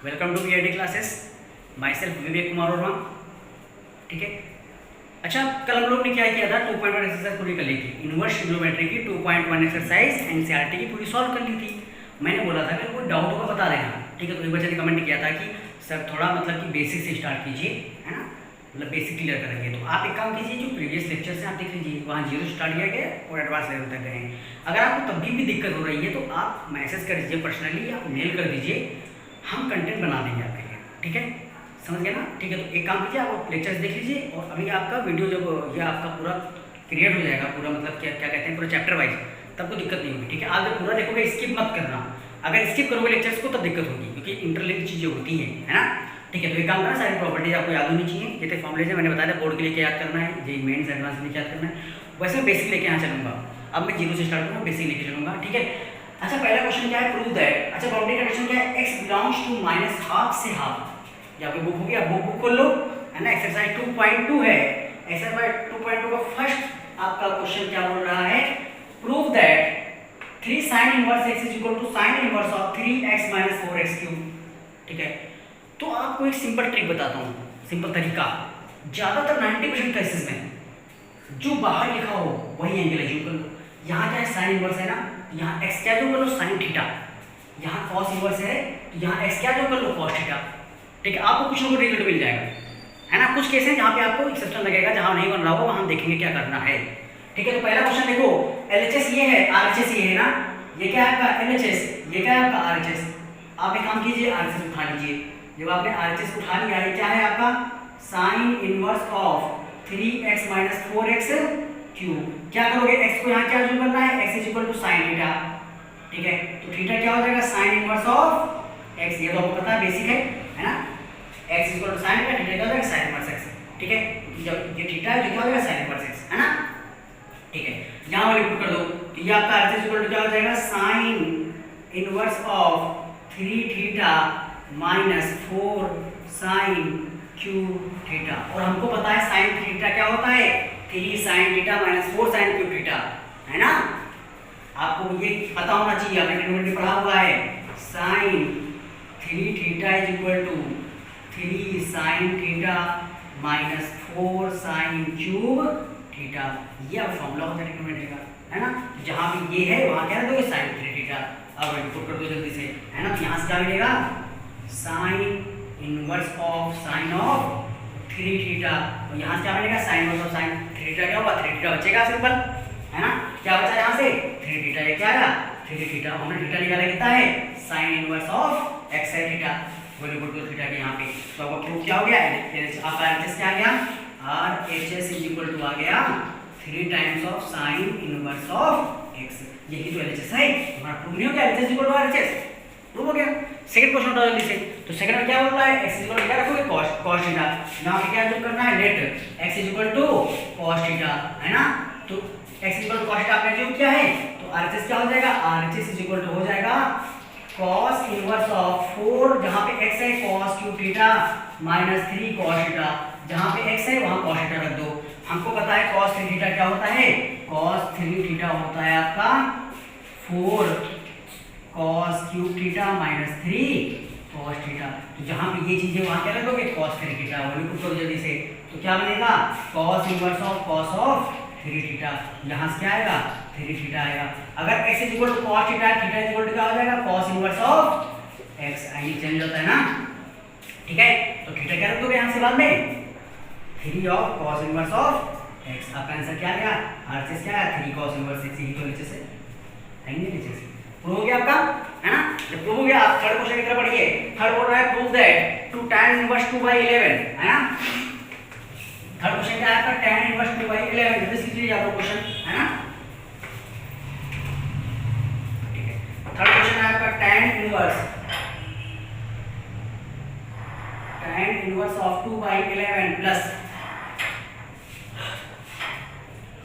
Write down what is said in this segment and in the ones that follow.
Welcome to PID classes. Myself Vivek Kumar Verma. ठीक है, अच्छा कल हम लोग ने क्या किया था, 2.1 एक्सरसाइज पूरी कर ली थी। इनवर्स ट्रिग्नोमेट्री की 2.1 एक्सरसाइज एनसीईआरटी की पूरी सॉल्व कर ली थी। मैंने बोला था कि कोई डाउट होगा बता देना। ठीक है, तो एक बच्चे ने कमेंट किया था कि सर थोड़ा मतलब कि बेसिक से स्टार्ट कीजिए, है ना, मतलब बेसिक क्लियर करेंगे। तो आप एक काम कीजिए, जो प्रीवियस लेक्चर से आप देख लीजिए, वहाँ 0 स्टार्ट किया गया और एडवांस लेवल तक गए। अगर आपको तब भी दिक्कत हो रही है तो आप मैसेज कर दीजिए, पर्सनली या मेल कर दीजिए, हम कंटेंट बना देंगे आपके लिए। ठीक है, समझ गए ना। ठीक है, तो एक काम कीजिए, आप लेक्चर्स देख लीजिए और अभी आपका वीडियो जब ये आपका पूरा क्रिएट हो जाएगा, पूरा मतलब क्या क्या कहते हैं, पूरा चैप्टर वाइज, तब कोई दिक्कत नहीं होगी। ठीक है, आप जब पूरा देखोगे स्किप मत करना। अगर स्किप करोगे लेक्चर्स को तब दिक्कत होगी, क्योंकि इंटरलिंक चीज़ें होती हैं, है ना। ठीक है, तो एक काम करना, सारी प्रॉपर्टीज आपको याद होनी चाहिए। जितने फॉर्मुलेज है मैंने बताया था, बोर्ड के लिए क्या याद करना है, जे मेन्स एडवांस के लिए याद करना है। वैसे बेसिक लेके यहाँ चलूँगा। अब मैं 0 से स्टार्ट करूँगा, बेसिक लेके चलूँगा। ठीक है, अच्छा पहला क्वेश्चन क्या है, प्रूव दैट। अच्छा प्रॉपर्टी कंडीशन क्या है, x बिलोंग्स टू -12 से हाफ। या आपकी बुक होगी, आप बुक खोल लो, है ना। एक्सरसाइज 2.2 है। एक्सरसाइज 2.2 का फर्स्ट आपका क्वेश्चन क्या बोल रहा है, prove that 3 sin inverse x is equal to sin inverse of 3x - 4x cube. ठीक है, तो आपको एक सिंपल ट्रिक बताता हूँ, सिंपल तरीका। ज़्यादातर 90% केसेस में जो बाहर लिखा हो वही एंगल एज्यूम कर लो। यहाँ क्या है, साइन इनवर्स है ना, यहाँ एक्स क्या जो कर लो, साइन थीटा। यहाँ कॉस इनवर्स है तो यहाँ एक्स क्या जो कर लो, कॉस थीटा। ठीक है, आपको कुछ ना कुछ रिजल्ट मिल जाएगा, है ना। कुछ केस हैं जहाँ पे आपको एक्सेप्शन लगेगा, जहाँ नहीं बन रहा होगा वहाँ हम देखेंगे क्या करना है। ठीक है, तो पहला क्वेश्चन देखो, एलएचएस ये है, आरएचएस ये है ना, ये क्या है आपका एलएचएस, ये क्या है आपका आरएचएस। आप एक काम कीजिए, आरएचएस उठा लीजिए। जब आपने आरएचएस उठा लिया है, क्या है आपका sign inverse of 3x - 4x cube. क्या करोगे, x को यहाँ क्या जो करना है, x is equal to sine theta. ठीक है, तो थीटा क्या हो जाएगा, साइन इनवर्स ऑफ x। ये तो आपको पता है, बेसिक है ना। x equal to sine theta, theta क्या हो जाएगा, साइन इनवर्स x। ठीक है, जब ये थीटा है तो क्या हो जाएगा, साइन इनवर्स x, है ना। ठीक है, यहाँ वाले पुट कर दो, तो ये आपका r इक्वल टू क्या हो जाएगा, sign inverse of 3 theta minus 4 sine cube theta. और हमको पता है साइन थीटा क्या होता है, 3 sine theta minus 4 sine cube theta, है ना। आपको ये पता होना चाहिए, आपने ट्रिग्नोमेट्री पढ़ा हुआ है। Sine 3 theta is equal to 3 sine theta minus 4 sine cube theta. ये अब फॉर्मूला होता है ट्रिग्नोमेट्री का, है ना। जहाँ भी ये है वहाँ क्या दोगे, साइन 3 थीटा। अब पुट कर दो जल्दी से, है ना। तो यहाँ से क्या मिलेगा, sign inverse of sign of 3 theta. तो यहाँ से क्या मिलेगा, sign inverse of sign 3 theta क्या होगा, 3 थीटा बचेगा सिंपल, है ना। क्या बचा यहाँ से, 3 थीटा। ये क्या आया, 3 थीटा। हमने थीटा निकाला कितना है, साइन इनवर्स ऑफ x है थीटा, वैल्यू पुट करो थीटा के यहाँ पे। तो आपका प्रूफ क्या हो गया, आपका RHS क्या आ गया, RHS इज इक्वल टू आ गया 3 times of sine inverse of x। यही तो LHS है हमारा। प्रूफ नहीं हो गया, LHS equal to RHS, proof हो गया। सेकंड क्वेश्चन उठाओ जल्दी से। तो सेकंड में क्या बोल रहा है, x इक्वल टू क्या रखोगे, cos थीटा। यहाँ पे क्या जो करना है, let x equal to cos theta, है ना। तो x equal to cos theta आपने जो किया है, तो RHS क्या हो जाएगा, RHS इज इक्वल टू हो जाएगा cos इनवर्स ऑफ 4, जहाँ पे x है cos cube theta minus 3 cos theta. जहाँ पे x है वहाँ cos थीटा रख दो। हमको पता है cos 3 थीटा क्या होता है, cos 3 थीटा होता है आपका 4 cos cube theta minus 3 cos theta. तो जहाँ पे ये चीजें वहाँ क्या रखोगे, cos 3 थीटा। वैल्यू पुट करो जल्दी से, तो क्या बनेगा, cos inverse of cos of 3 theta. यहाँ से क्या आएगा, 3 थीटा आएगा। अगर x is equal to cos theta, theta is equal to क्या हो जाएगा, cos इनवर्स ऑफ x। आगे चेंज होता है ना। ठीक है, तो थीटा क्या रख दोगे यहाँ से बाद में, 3 of cos inverse of x। आपका आंसर क्या आएगा, RHS क्या आया, 3 cos इनवर्स x। यही तो नीचे से आएंगे, नीचे से प्रूव हो गया आपका, है ना। जब प्रूव हो गया, आप थर्ड क्वेश्चन की तरफ पढ़िए। थर्ड बोल रहा है प्रूव दैट 2 tan इनवर्स 2/11, है ना। थर्ड क्वेश्चन क्या है आपका, tan इनवर्स 2/11। जल्दी सीख लीजिए आप क्वेश्चन, है ना। ठीक है, थर्ड क्वेश्चन है आपका tan inverse of 2/11 plus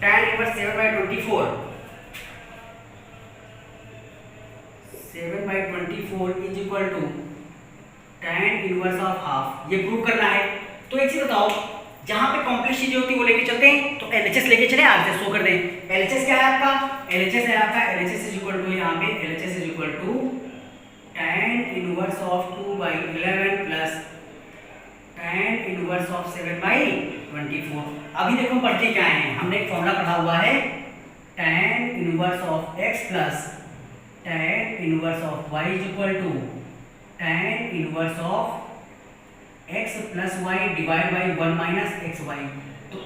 tan inverse 7/24 is equal to tan inverse of half. ये प्रूव करना है। तो एक चीज बताओ, जहां पे कॉम्प्लेक्स चीजें होती है वो लेके चलते हैं, तो LHS लेके चले, RHS शो कर दें। LHS क्या है आपका, LHS है आपका LHS इज इक्वल टू, यहाँ पे LHS is equal to tan inverse inverse of 2/11 plus tan inverse of 7/24। अभी देखो पढ़ते क्या है, हमने एक फॉर्मूला पढ़ा हुआ है tan inverse of x plus tan inverse of y is equal to tan inverse of x plus y divide by 1 minus xy। तो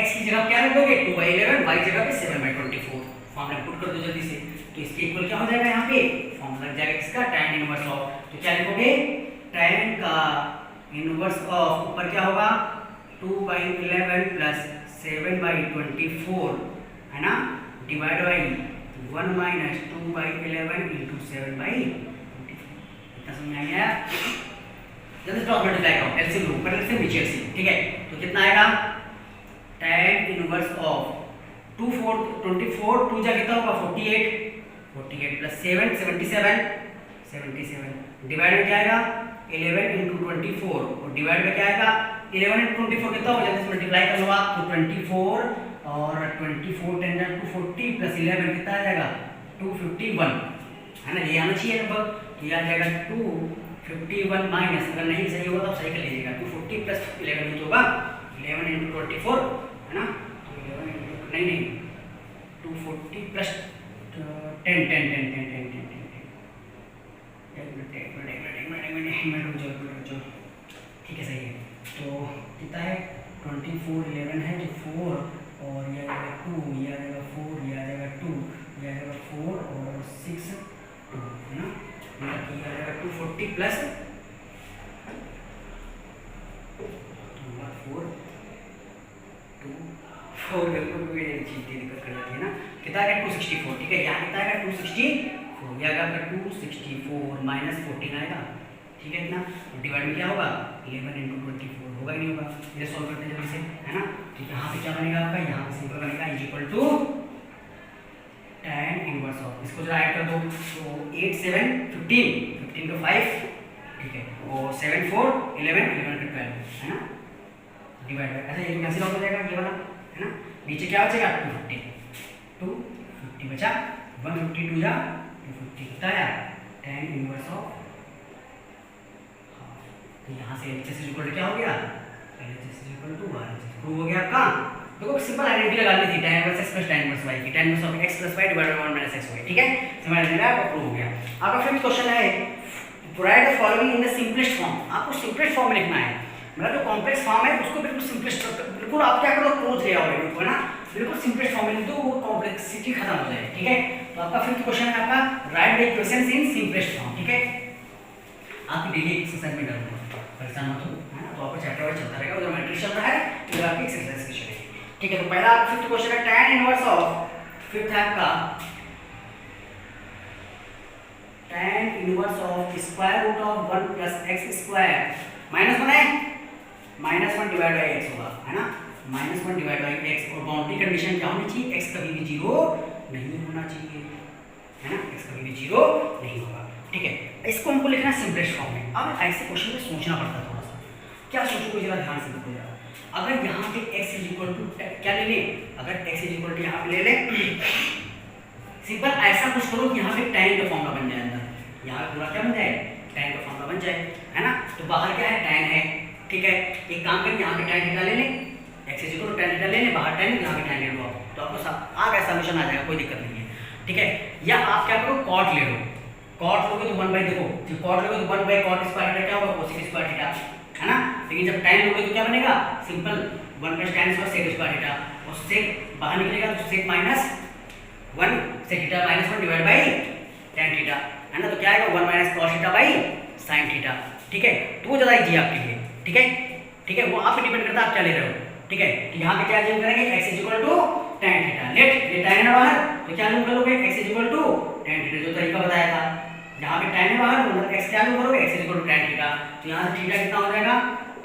x की जगह क्या रख दोगे 2/11, y जगह पे 7/24। फॉर्मूला पुट कर दो जल्दी से, तो इसके इक्वल क्या हो जाएगा यहाँ पे फॉर्मूला लग जाएगा इसका tan इनवर्स ऑफ, तो क्या लिखोगे tan का इनवर्स ऑफ ऊपर क्या होगा 2/11 प्लस 7/24 है ना, डिवाइड बाई 1 माइनस 2/11 इंटू 7/24। इतना समझ आ गया? जल्दी क्रॉस मल्टीप्लाई करो, एलसीएम लो, ऊपर एलसीएम नीचे एलसीएम, ठीक है। तो कितना आएगा tan इनवर्स ऑफ 24 2 जा कितना होगा 48 प्लस 7 77 डिवाइड में क्या आएगा 11 इंटू 24 और डिवाइड में क्या आएगा 11 इंटू 24 कितना होगा, जल्दी से मल्टीप्लाई कर लो आप, तो 24 और 24 10 जा 240 प्लस 11 कितना आ जाएगा 251 है ना, ये आना चाहिए लगभग, तो ये आ जाएगा 251 माइनस, अगर नहीं सही होगा तो आप सही कर लीजिएगा, 240 प्लस 11 जो होगा 11 इंटू 24 है ना, तो 11 इंटू नहीं 240 प्लस 10 ठीक है, सही है। तो कितना है 24 11 है जो 4 और ये आ जाएगा 2, ये आ जाएगा 4, ये आ जाएगा 2, ये आ जाएगा 4 और 6 2 है ना, ये आ जाएगा 240 प्लस 4 दिक्कत कर जाती है ना, कितना आ गया 264, ठीक है, यहाँ कितना आएगा 264, ये आएगा आपका 264 माइनस 14 आएगा, ठीक है, इतना डिवाइड में क्या होगा 11 इंटू 24 होगा ही नहीं होगा, ये सॉल्व करते हैं जल्दी से है ना, तो यहाँ पे क्या बनेगा आपका, यहाँ पे सिंपल बनेगा is equal to tan inverse of, इसको जरा ऐड कर दो, तो 8 7 15 का 5 ठीक है, और 7 4 11 11 का 12 है ना, डिवाइड बाय, अच्छा ये कैंसिल आउट हो जाएगा ये वाला है ना, नीचे क्या बचेगा 250 बचा, 152 जा 250 कितना आया tan इनवर्स ऑफ, तो यहाँ से LHS इक्वल टू क्या हो गया LHS equal to RHS prove हो गया आपका। देखो सिंपल आइडेंटिटी लगा ली थी tan inverse x plus tan inverse y की, tan inverse of x plus y divided by 1 minus xy, ठीक है, समझ में आया, आपका प्रूव हो गया। आपका फिफ्थ क्वेश्चन है right the following in the simplest form, आपको सिंपलेस्ट फॉर्म में लिखना है, मतलब जो कॉम्प्लेक्स फॉर्म है उसको बिल्कुल सिंपलेस्ट, बिल्कुल आप क्या करो क्लोज ले आओ है ना, बिल्कुल सिंपलेस्ट फॉर्म में लिख दो, वो कॉम्प्लेक्सिटी खत्म हो जाए, ठीक है। तो आपका फिफ्थ क्वेश्चन है आपका right the equations in simplest form, ठीक है, आपकी डेली एक्सरसाइज में डालूंगा, परेशान मत हो है ना, तो आपका चैप्टर वाइज चलता रहेगा, उधर मैट्रिक्स चल रहा है इधर आपकी एक्सरसाइज की चलेगी, ठीक है। तो पहला फिफ्थ क्वेश्चन है tan इनवर्स ऑफ, फिफ्थ है आपका tan inverse of square root of 1 plus x square -1 है, -1 डिवाइड बाय x होगा है ना, -1 डिवाइड बाय x, और बाउंड्री कंडीशन क्या होनी चाहिए x कभी भी 0 नहीं होना चाहिए है ना, x कभी भी 0 नहीं होगा, ठीक है। इसको हमको लिखना है सिंपलेस्ट फॉर्म में। अब ऐसे क्वेश्चन में सोचना पड़ता है थोड़ा सा, क्या सोचोगे जरा ध्यान से देखो जरा, अगर यहाँ पे x इज इक्वल टू क्या ले लें, अगर x इज इक्वल टू यहाँ पे ले लें, सिंपल ऐसा कुछ करो कि यहाँ पे tan का फॉर्मूला बन जाए, अंदर यहाँ पूरा क्या बन जाए tan का फॉर्मूला बन जाए है ना, तो बाहर क्या है tan है, ठीक है, एक काम करें यहाँ पे tan थीटा ले लें, x is equal to tan theta ले लें, बाहर tan यहाँ पे tan ले लो आप, तो आपको आ गया सॉल्यूशन आ जाएगा, कोई दिक्कत नहीं है, ठीक है। या आप क्या करो cot ले लो, cot लोगे तो 1 बाई, देखो जब cot लोगे तो 1 बाई cot स्क्वायर थीटा क्या होगा cosec स्क्वायर थीटा है ना, लेकिन जब tan लोगे तो क्या बनेगा simple 1 plus tan square sec square theta, और sec बाहर निकलेगा तो sec minus 1 sec theta minus 1 divide by tan theta है ना, तो क्या आएगा 1 minus cos theta by sin theta, ठीक है। तो वो ज़्यादा इजी आपके लिए, ठीक है, ठीक है, वो आप पे डिपेंड करता है आप क्या ले रहे हो, ठीक है। तो यहाँ पे क्या अज्यूम करेंगे x is equal to tan theta, let ये tan है बाहर तो क्या अज्यूम करोगे x is equal to tan theta, जो तरीका बताया था, यहाँ पे tan है बाहर तो x क्या अज्यूम करोगे x is equal to tan theta, तो यहाँ से थीटा कितना हो जाएगा,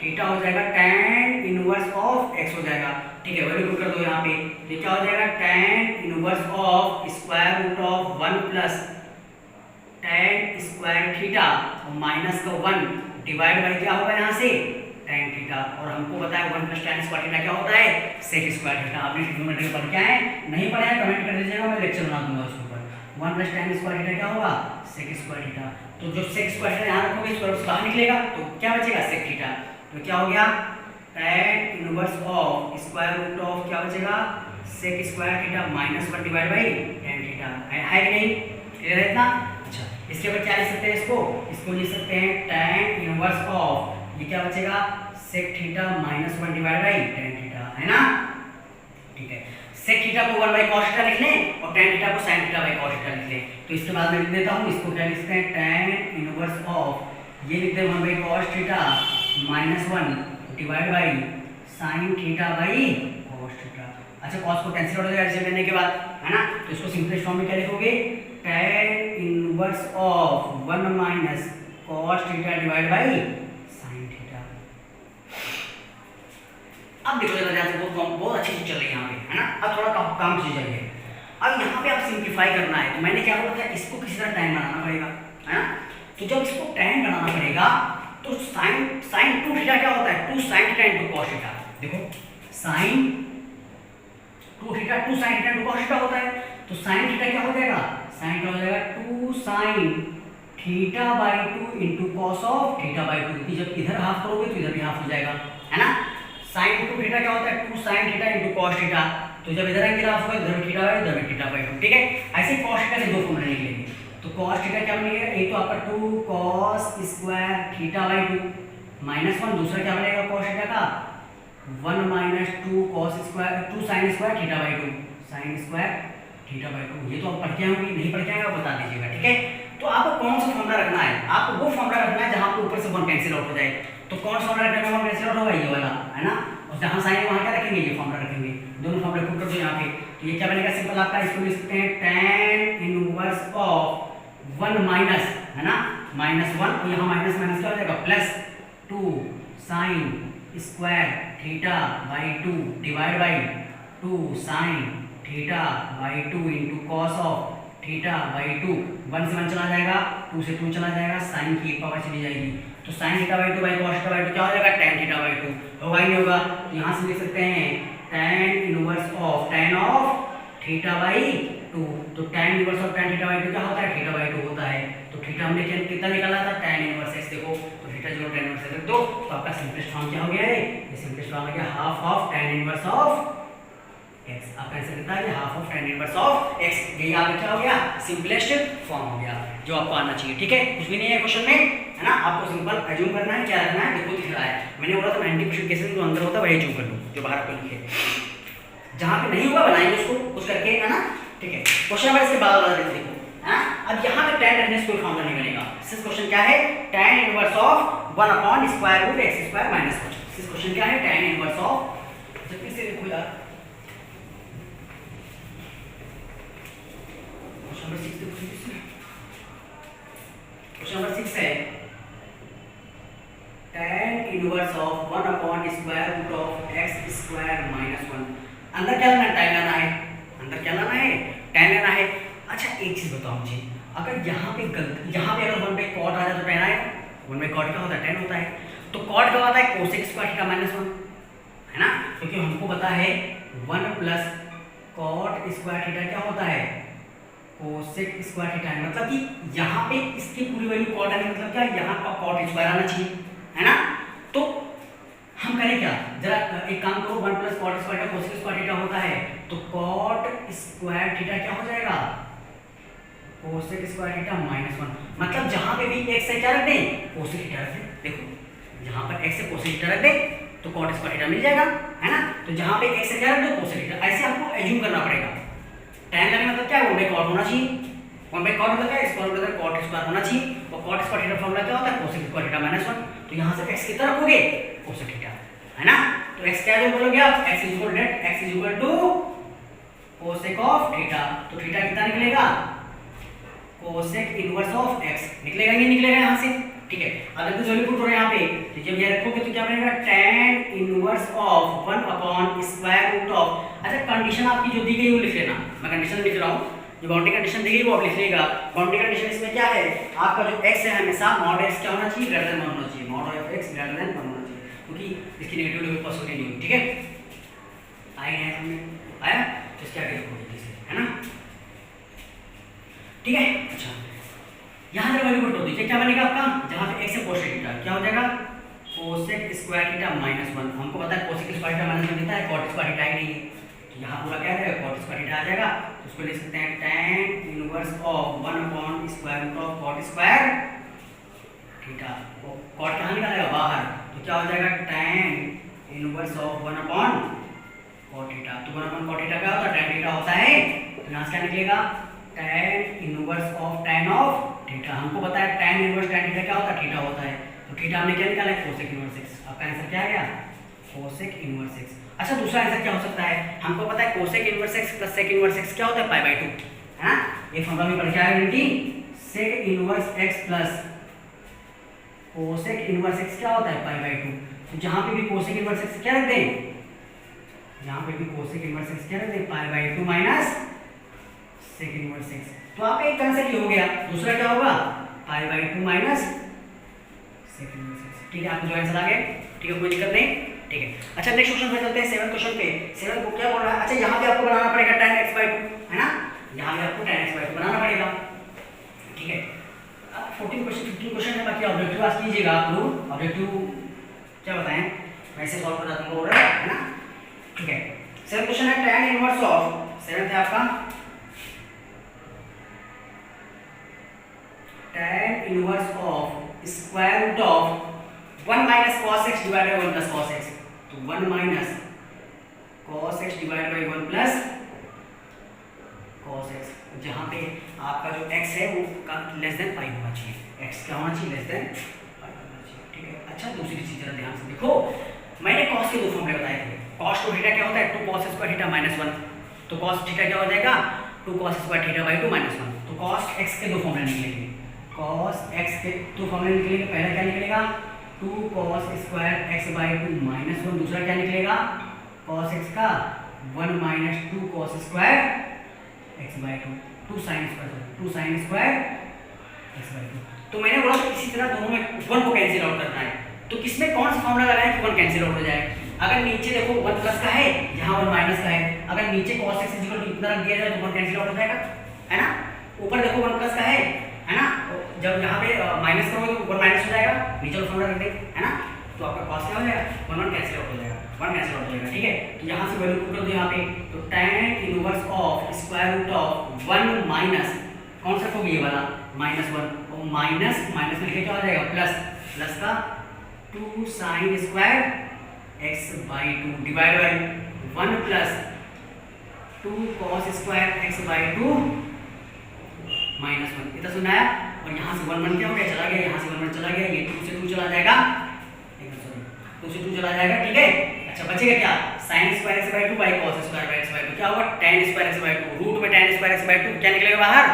थीटा हो जाएगा tan इनवर्स ऑफ x हो जाएगा, ठीक है, वैल्यू पुट कर दो यहाँ पे, ये क्या हो जाएगा tan inverse of square root of 1 plus tan square theta और माइनस का 1 डिवाइड बाई क्या होगा यहाँ से tan थीटा, और हमको पता है 1 प्लस tan स्क्वायर थीटा क्या होता है sec स्क्वायर थीटा। आपने ट्रिग्नोमेट्री पढ़ के आए, नहीं पढ़ा है कमेंट कर दीजिएगा, मैं लेक्चर बना दूंगा उसके ऊपर, 1 प्लस tan स्क्वायर थीटा क्या होगा sec स्क्वायर थीटा। तो जो sec स्क्वायर थीटा यहाँ रखोगे स्क्वायर रूट बाहर निकलेगा तो क्या बचेगा sec थीटा। तो क्या हो गया tan inverse of square root of क्या बचेगा sec square theta minus 1 divide by tan theta है कि नहीं, क्लियर है इतना। अच्छा इसके ऊपर क्या लिख सकते हैं, इसको लिख सकते हैं tan इनवर्स ऑफ ये क्या बचेगा sec theta minus 1 divide by tan theta, है ना। ठीक है sec थीटा को 1 बाई cos थीटा लिख लें और tan थीटा को sin theta by cos theta लिख लें। तो इसके बाद मैं लिख देता हूँ, इसको क्या लिखते हैं tan इनवर्स ऑफ ये लिखते हैं 1 by cos theta minus 1 divide by sin theta by cos theta. अच्छा cos को कैंसिल हो जाएगा ऐसे करने के बाद, है ना। तो इसको सिंपलेस्ट फॉर्म में क्या लिखोगे tan inverse of 1 minus cos theta divide by sin theta. अब देखो जरा ध्यान से, बहुत अच्छी चीज चल रही है यहाँ पे, है ना। अब थोड़ा काम चीज चाहिए। अब यहाँ पे आप सिंप्लीफाई करना है तो मैंने क्या बोला था, इसको किसी तरह tan बनाना पड़ेगा, है ना। तो जब इसको tan बनाना पड़ेगा तो sin 2 थीटा क्या होता है 2 sin theta into cos theta. देखो sin 2 theta 2 sin theta into cos theta होता है। तो sin थीटा क्या हो जाएगा, sin थीटा हो जाएगा 2 sin theta by 2 into cos of theta by 2, क्योंकि जब इधर हाफ करोगे तो इधर भी हाफ हो जाएगा, है ना। sin 2 थीटा क्या होता है 2 sin theta into cos theta, तो जब इधर एंगल हाफ होगा इधर थीटा बाई इधर थीटा बाई 2, ठीक है। ऐसे cos थीटा से दो फॉर्मूला निकलेंगे। तो cos थीटा क्या बनेगा, एक तो आपका 2 cos square theta by 2 minus 1, दूसरा क्या बनेगा cos थीटा का 1 minus 2 cos square 2 sin square theta by 2 sin square theta by 2। ये तो आप पढ़ के आएंगे, नहीं पढ़ के आएंगे बता दीजिएगा, ठीक है। तो आपको कौन सा फॉर्मूला रखना है, आपको वो फॉर्मूला रखना है जहां पे ऊपर से 1 कैंसिल आउट हो जाए। तो कौन सा फॉर्मूला रखना है 1 कैंसिल आउट होगा ये वाला, है ना। और जहां साइन है वहां क्या रखेंगे ये फॉर्मूला रखेंगे, दोनों फॉर्मूला पुट कर दो यहाँ पे। तो ये क्या बनेगा सिंपल आपका, इसको लिख सकते हैं tan इनवर्स ऑफ 1 माइनस, है ना, -1 और यहाँ माइनस माइनस क्या हो जाएगा plus 2 sin square theta by 2 divide by 2 sin theta by 2 into cos of theta by 2। 1 से 1 चला जाएगा, 2 से 2 चला जाएगा, sin की एक पावर चली जाएगी। तो sin theta by 2 by cos theta by 2 क्या हो जाएगा tan थीटा बाई 2, होगा ही नहीं होगा। तो यहाँ से लिख सकते हैं tan inverse of tan of theta by 2। तो tan inverse of tan theta by 2 क्या होता है थीटा बाई 2 होता है। तो थीटा हमने कितना निकाला था tan इनवर्स x, देखो तो थीटा जो tan इनवर्स रख दो तो आपका सिंपलेस्ट फॉर्म क्या हो गया है, ये सिंपलेस्ट फॉर्म है half of tan inverse of x। आपका आंसर कितना है half of tan inverse of x। यही आपका क्या हो गया सिंपलेस्ट फॉर्म हो गया जो आपको आना चाहिए, ठीक है। कुछ भी नहीं है क्वेश्चन में, है ना। आपको सिंपल एज्यूम करना है, क्या रखना है देखो दिख रहा है। मैंने बोला था 90% केसेस जो अंदर होता है वही एज्यूम कर लो जो बाहर आपको लिखे, जहां पे नहीं हुआ बनाएंगे उसको कुछ करके, है ना, ठीक है। क्वेश्चन नंबर इसके बाद वाला देखो, है। अब यहाँ पे tan रखने से कोई फॉर्मूला नहीं बनेगा। इस क्वेश्चन क्या है tan inverse of 1 upon square root x square minus 1। इस क्वेश्चन क्या है tan इनवर्स ऑफ, जल्दी से देखो यार क्वेश्चन नंबर 6 देखो, क्वेश्चन नंबर 6 है tan inverse of 1 upon square root of x square minus 1। अंदर क्या लाना है tan लाना है, अंदर क्या लाना है tan लाना है। अच्छा एक चीज बताओ मुझे, अगर यहाँ पे अगर 1 बाई cot आ जाए तो tan आएगा, 1 बाई cot क्या होता है tan होता है। तो cot क्या होता है cosec स्क्वायर थीटा माइनस 1, है ना, क्योंकि हमको पता है 1 प्लस cot स्क्वायर थीटा क्या होता है cosec स्क्वायर थीटा है। मतलब कि यहाँ पे इसकी पूरी वैल्यू cot आने मतलब क्या यहाँ का cot स्क्वायर आना चाहिए, है ना। तो हम करें क्या, जरा एक काम करो 1 plus cot square theta cosec square theta होता है, तो cot स्क्वायर थीटा क्या हो जाएगा cosec स्क्वायर थीटा माइनस 1। मतलब जहां पे भी x है क्या रख दें cosec थीटा रख दें। देखो जहां पर x है cosec थीटा रख दें तो cot स्क्वायर थीटा मिल जाएगा, है ना। तो जहां पे x है क्या रख दो cosec थीटा। ऐसे आपको एज्यूम करना पड़ेगा। tan का मतलब क्या है 1 बाई cot होना चाहिए, 1 बाई cot मतलब क्या है स्क्वायर मतलब cot स्क्वायर होना चाहिए। और cot स्क्वायर थीटा फॉर्मूला क्या होता है cosec स्क्वायर थीटा माइनस 1। तो यहां से x कितना रखोगे cosec थीटा, है ना। तो x क्या जो बोलोगे आप x is equal to cosec of theta. तो थीटा कितना निकलेगा cosec इनवर्स ऑफ x निकलेगा, ये निकलेगा यहां से, ठीक है। अगर कुछ वैल्यू पुट हो रहा है यहां पे तो जब ये रखोगे तो क्या बनेगा tan inverse of 1 upon square root of. अच्छा कंडीशन आपकी जो दी गई वो लिख लेना, मैं कंडीशन लिख रहा हूं, जो बाउंड्री कंडीशन दी गई वो आप लिख लेगा। बाउंड्री कंडीशन इसमें क्या है आपका जो x है हमेशा mod x क्या होना चाहिए ग्रेटर देन 1 होना चाहिए, mod of x greater than 1 होना चाहिए, क्योंकि इसकी नेगेटिव वैल्यू पॉसिबल नहीं होगी, ठीक है। आया है हमने आया तो इसके आगे लिखोगे, है ना। ये क्या बनेगा आपका, जहाँ पे x है कोसेक थीटा, क्या हो जाएगा कोसेक स्क्वायर थीटा माइनस 1। हमको पता है कोसेक स्क्वायर थीटा माइनस 1 कितना है, कॉट स्क्वायर थीटा ही नहीं है, तो यहाँ पूरा क्या है कॉट स्क्वायर थीटा आ जाएगा। तो उसको लिख सकते हैं tan inverse of 1 upon square root of cot square theta. Cot कहाँ निकालेगा बाहर, तो क्या हो जाएगा tan inverse of 1 upon cot theta. तो 1 अपॉन कॉट थीटा क्या होता है, tan थीटा होता है, तो यहाँ से क्या निकलेगा tan inverse of tan of theta. हमको पता है tan इनवर्स tan थीटा क्या होता है, थीटा होता है, तो थीटा हमने क्या निकाला है कोसेक इनवर्स x। आपका आंसर क्या आ गया कोसेक इनवर्स x। अच्छा दूसरा आंसर क्या हो सकता है, हमको पता है कोसेक इनवर्स x प्लस सेक इनवर्स x क्या होता है पाई बाय 2, है ना। ये फॉर्मूला भी पढ़ के आए बेटी, सेक इनवर्स x प्लस कोसेक इनवर्स x क्या होता है पाई बाय 2। तो जहां पे भी कोसेक इनवर्स x क्या रख दें, जहां पे भी कोसेक इनवर्स x क्या रख दें pi by 2 minus sec inverse x। तो आपका एक तरह से ये हो गया, दूसरा क्या होगा pi by 2 minus sec inverse x। ठीक है, आपको जो आंसर आ गया, ठीक है कोई दिक्कत नहीं, ठीक है। अच्छा नेक्स्ट क्वेश्चन पे चलते हैं, 7th क्वेश्चन पे। 7th को क्या बोल रहा है, अच्छा यहाँ पे आपको बनाना पड़ेगा tan x by 2, है ना, यहाँ पे आपको tan x by 2 बनाना पड़ेगा, ठीक है। 14 क्वेश्चन 15 क्वेश्चन है, बाकी ऑब्जेक्टिव आज कीजिएगा आप लोग। ऑब्जेक्टिव क्या बताएं, वैसे सॉल्व कर दूंगा बोल रहा है ना, ठीक है। 7th क्वेश्चन है tan इनवर्स ऑफ, 7th है आपका tan inverse of square root of 1 minus cos x divided by 1 plus cos x। तो 1 minus cos x divided by 1 plus cos x, जहां पे आपका जो x है वो लेस देन पाई होना चाहिए, x क्या होना चाहिए लेस देन पाई होना चाहिए, ठीक है। अच्छा दूसरी चीज जरा ध्यान से देखो, मैंने cos के दो फॉर्मूले बताए थे। cos टू थीटा क्या होता है 2 cos स्क्वायर थीटा माइनस 1, तो cos थीटा क्या हो जाएगा 2 cos square theta by 2 minus 1। तो cos x के दो फॉर्मूले निकलेंगे, cos x के दो फॉर्मूले निकलेंगे। पहला क्या निकलेगा 2 cos square x by 2 minus 1, दूसरा क्या निकलेगा cos x का 1 minus 2 cos square x by 2, 2 sin square x by 2। तो मैंने बोला तो इसी तरह दोनों में 1 को कैंसिल आउट करना है, तो किसमें कौन सा फॉर्मूला लगाएं कि 1 कैंसिल आउट हो जाए। अगर नीचे देखो 1 प्लस का है, यहाँ 1 माइनस का है, अगर नीचे cos x इक्वल टू इतना रख दिया जाए तो 1 कैंसिल आउट हो जाएगा, है ना। ऊपर देखो 1 प्लस का है ना, जब यहाँ पे माइनस का होगा तो 1 माइनस हो जाएगा, नीचे फॉर्मूला रख दे, है ना, तो आपका cos क्या हो जाएगा 1 कैंसिल आउट हो जाएगा, 1 कैंसिल आउट हो जाएगा, ठीक है। तो यहाँ से वैल्यू पुट कर दो यहाँ पे, तो tan inverse of square root of 1 minus कौन सा होगी ये वाला -1, और माइनस माइनस में क्या हो जाएगा प्लस का 2 sin square x by 2 divide by 1 plus 2 cos square x by 2 -1। इतना सुना है, और यहाँ से 1 क्या हो गया चला गया, यहाँ से 1 चला गया, ये 2 से 2 चला जाएगा, 2 से 2 चला जाएगा, ठीक है। अच्छा बचेगा क्या sin square x by 2 by cos square x by 2, क्या होगा tan square x by 2, root में tan स्क्वायर x बाय 2 क्या निकलेगा बाहर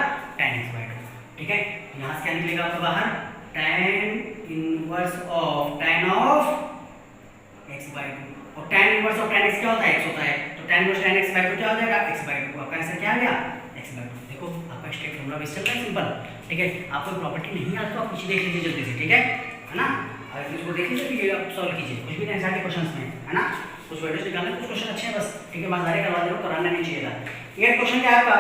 tan x बाय 2, ठीक है। यहाँ से क्या निकलेगा आपका बाहर tan inverse of tan of x by 2, और tan inverse of tan x क्या होता है x होता है, तो tan inverse tan x by 2 क्या हो जाएगा x बाय 2। आपका आंसर क्या आ गया x बाय 2। देखो आपका स्टेट फॉर्मूला बेस चल रहा है सिंपल, ठीक है। आपको प्रॉपर्टी नहीं आता तो आप कुछ देख लीजिए जल्दी से, ठीक है ना। अगर इसको देख लीजिए फिर आप सॉल्व कीजिए, कुछ भी नहीं एग्जैक्ट क्वेश्चंस में, है ना, कुछ वीडियोस निकालने कुछ क्वेश्चन अच्छे हैं बस, ठीक है, मजारे करवा दो, कराना नहीं चाहिए था। ये क्वेश्चन क्या है आपका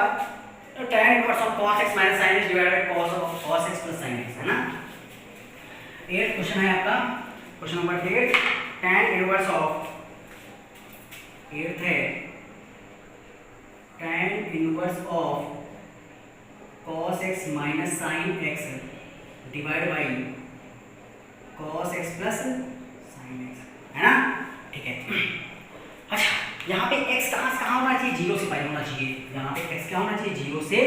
tan inverse of cos x minus sin x divided bye cos x plus sin x, है ना। 8th क्वेश्चन है आपका, question number 8, tan inverse of 8th है tan inverse of cos x minus sin x divide by cos x plus sin x, है ना, ठीक है। अच्छा यहाँ पे x कहाँ होना चाहिए 0 से पाई होना चाहिए, यहाँ पे x क्या होना चाहिए 0 से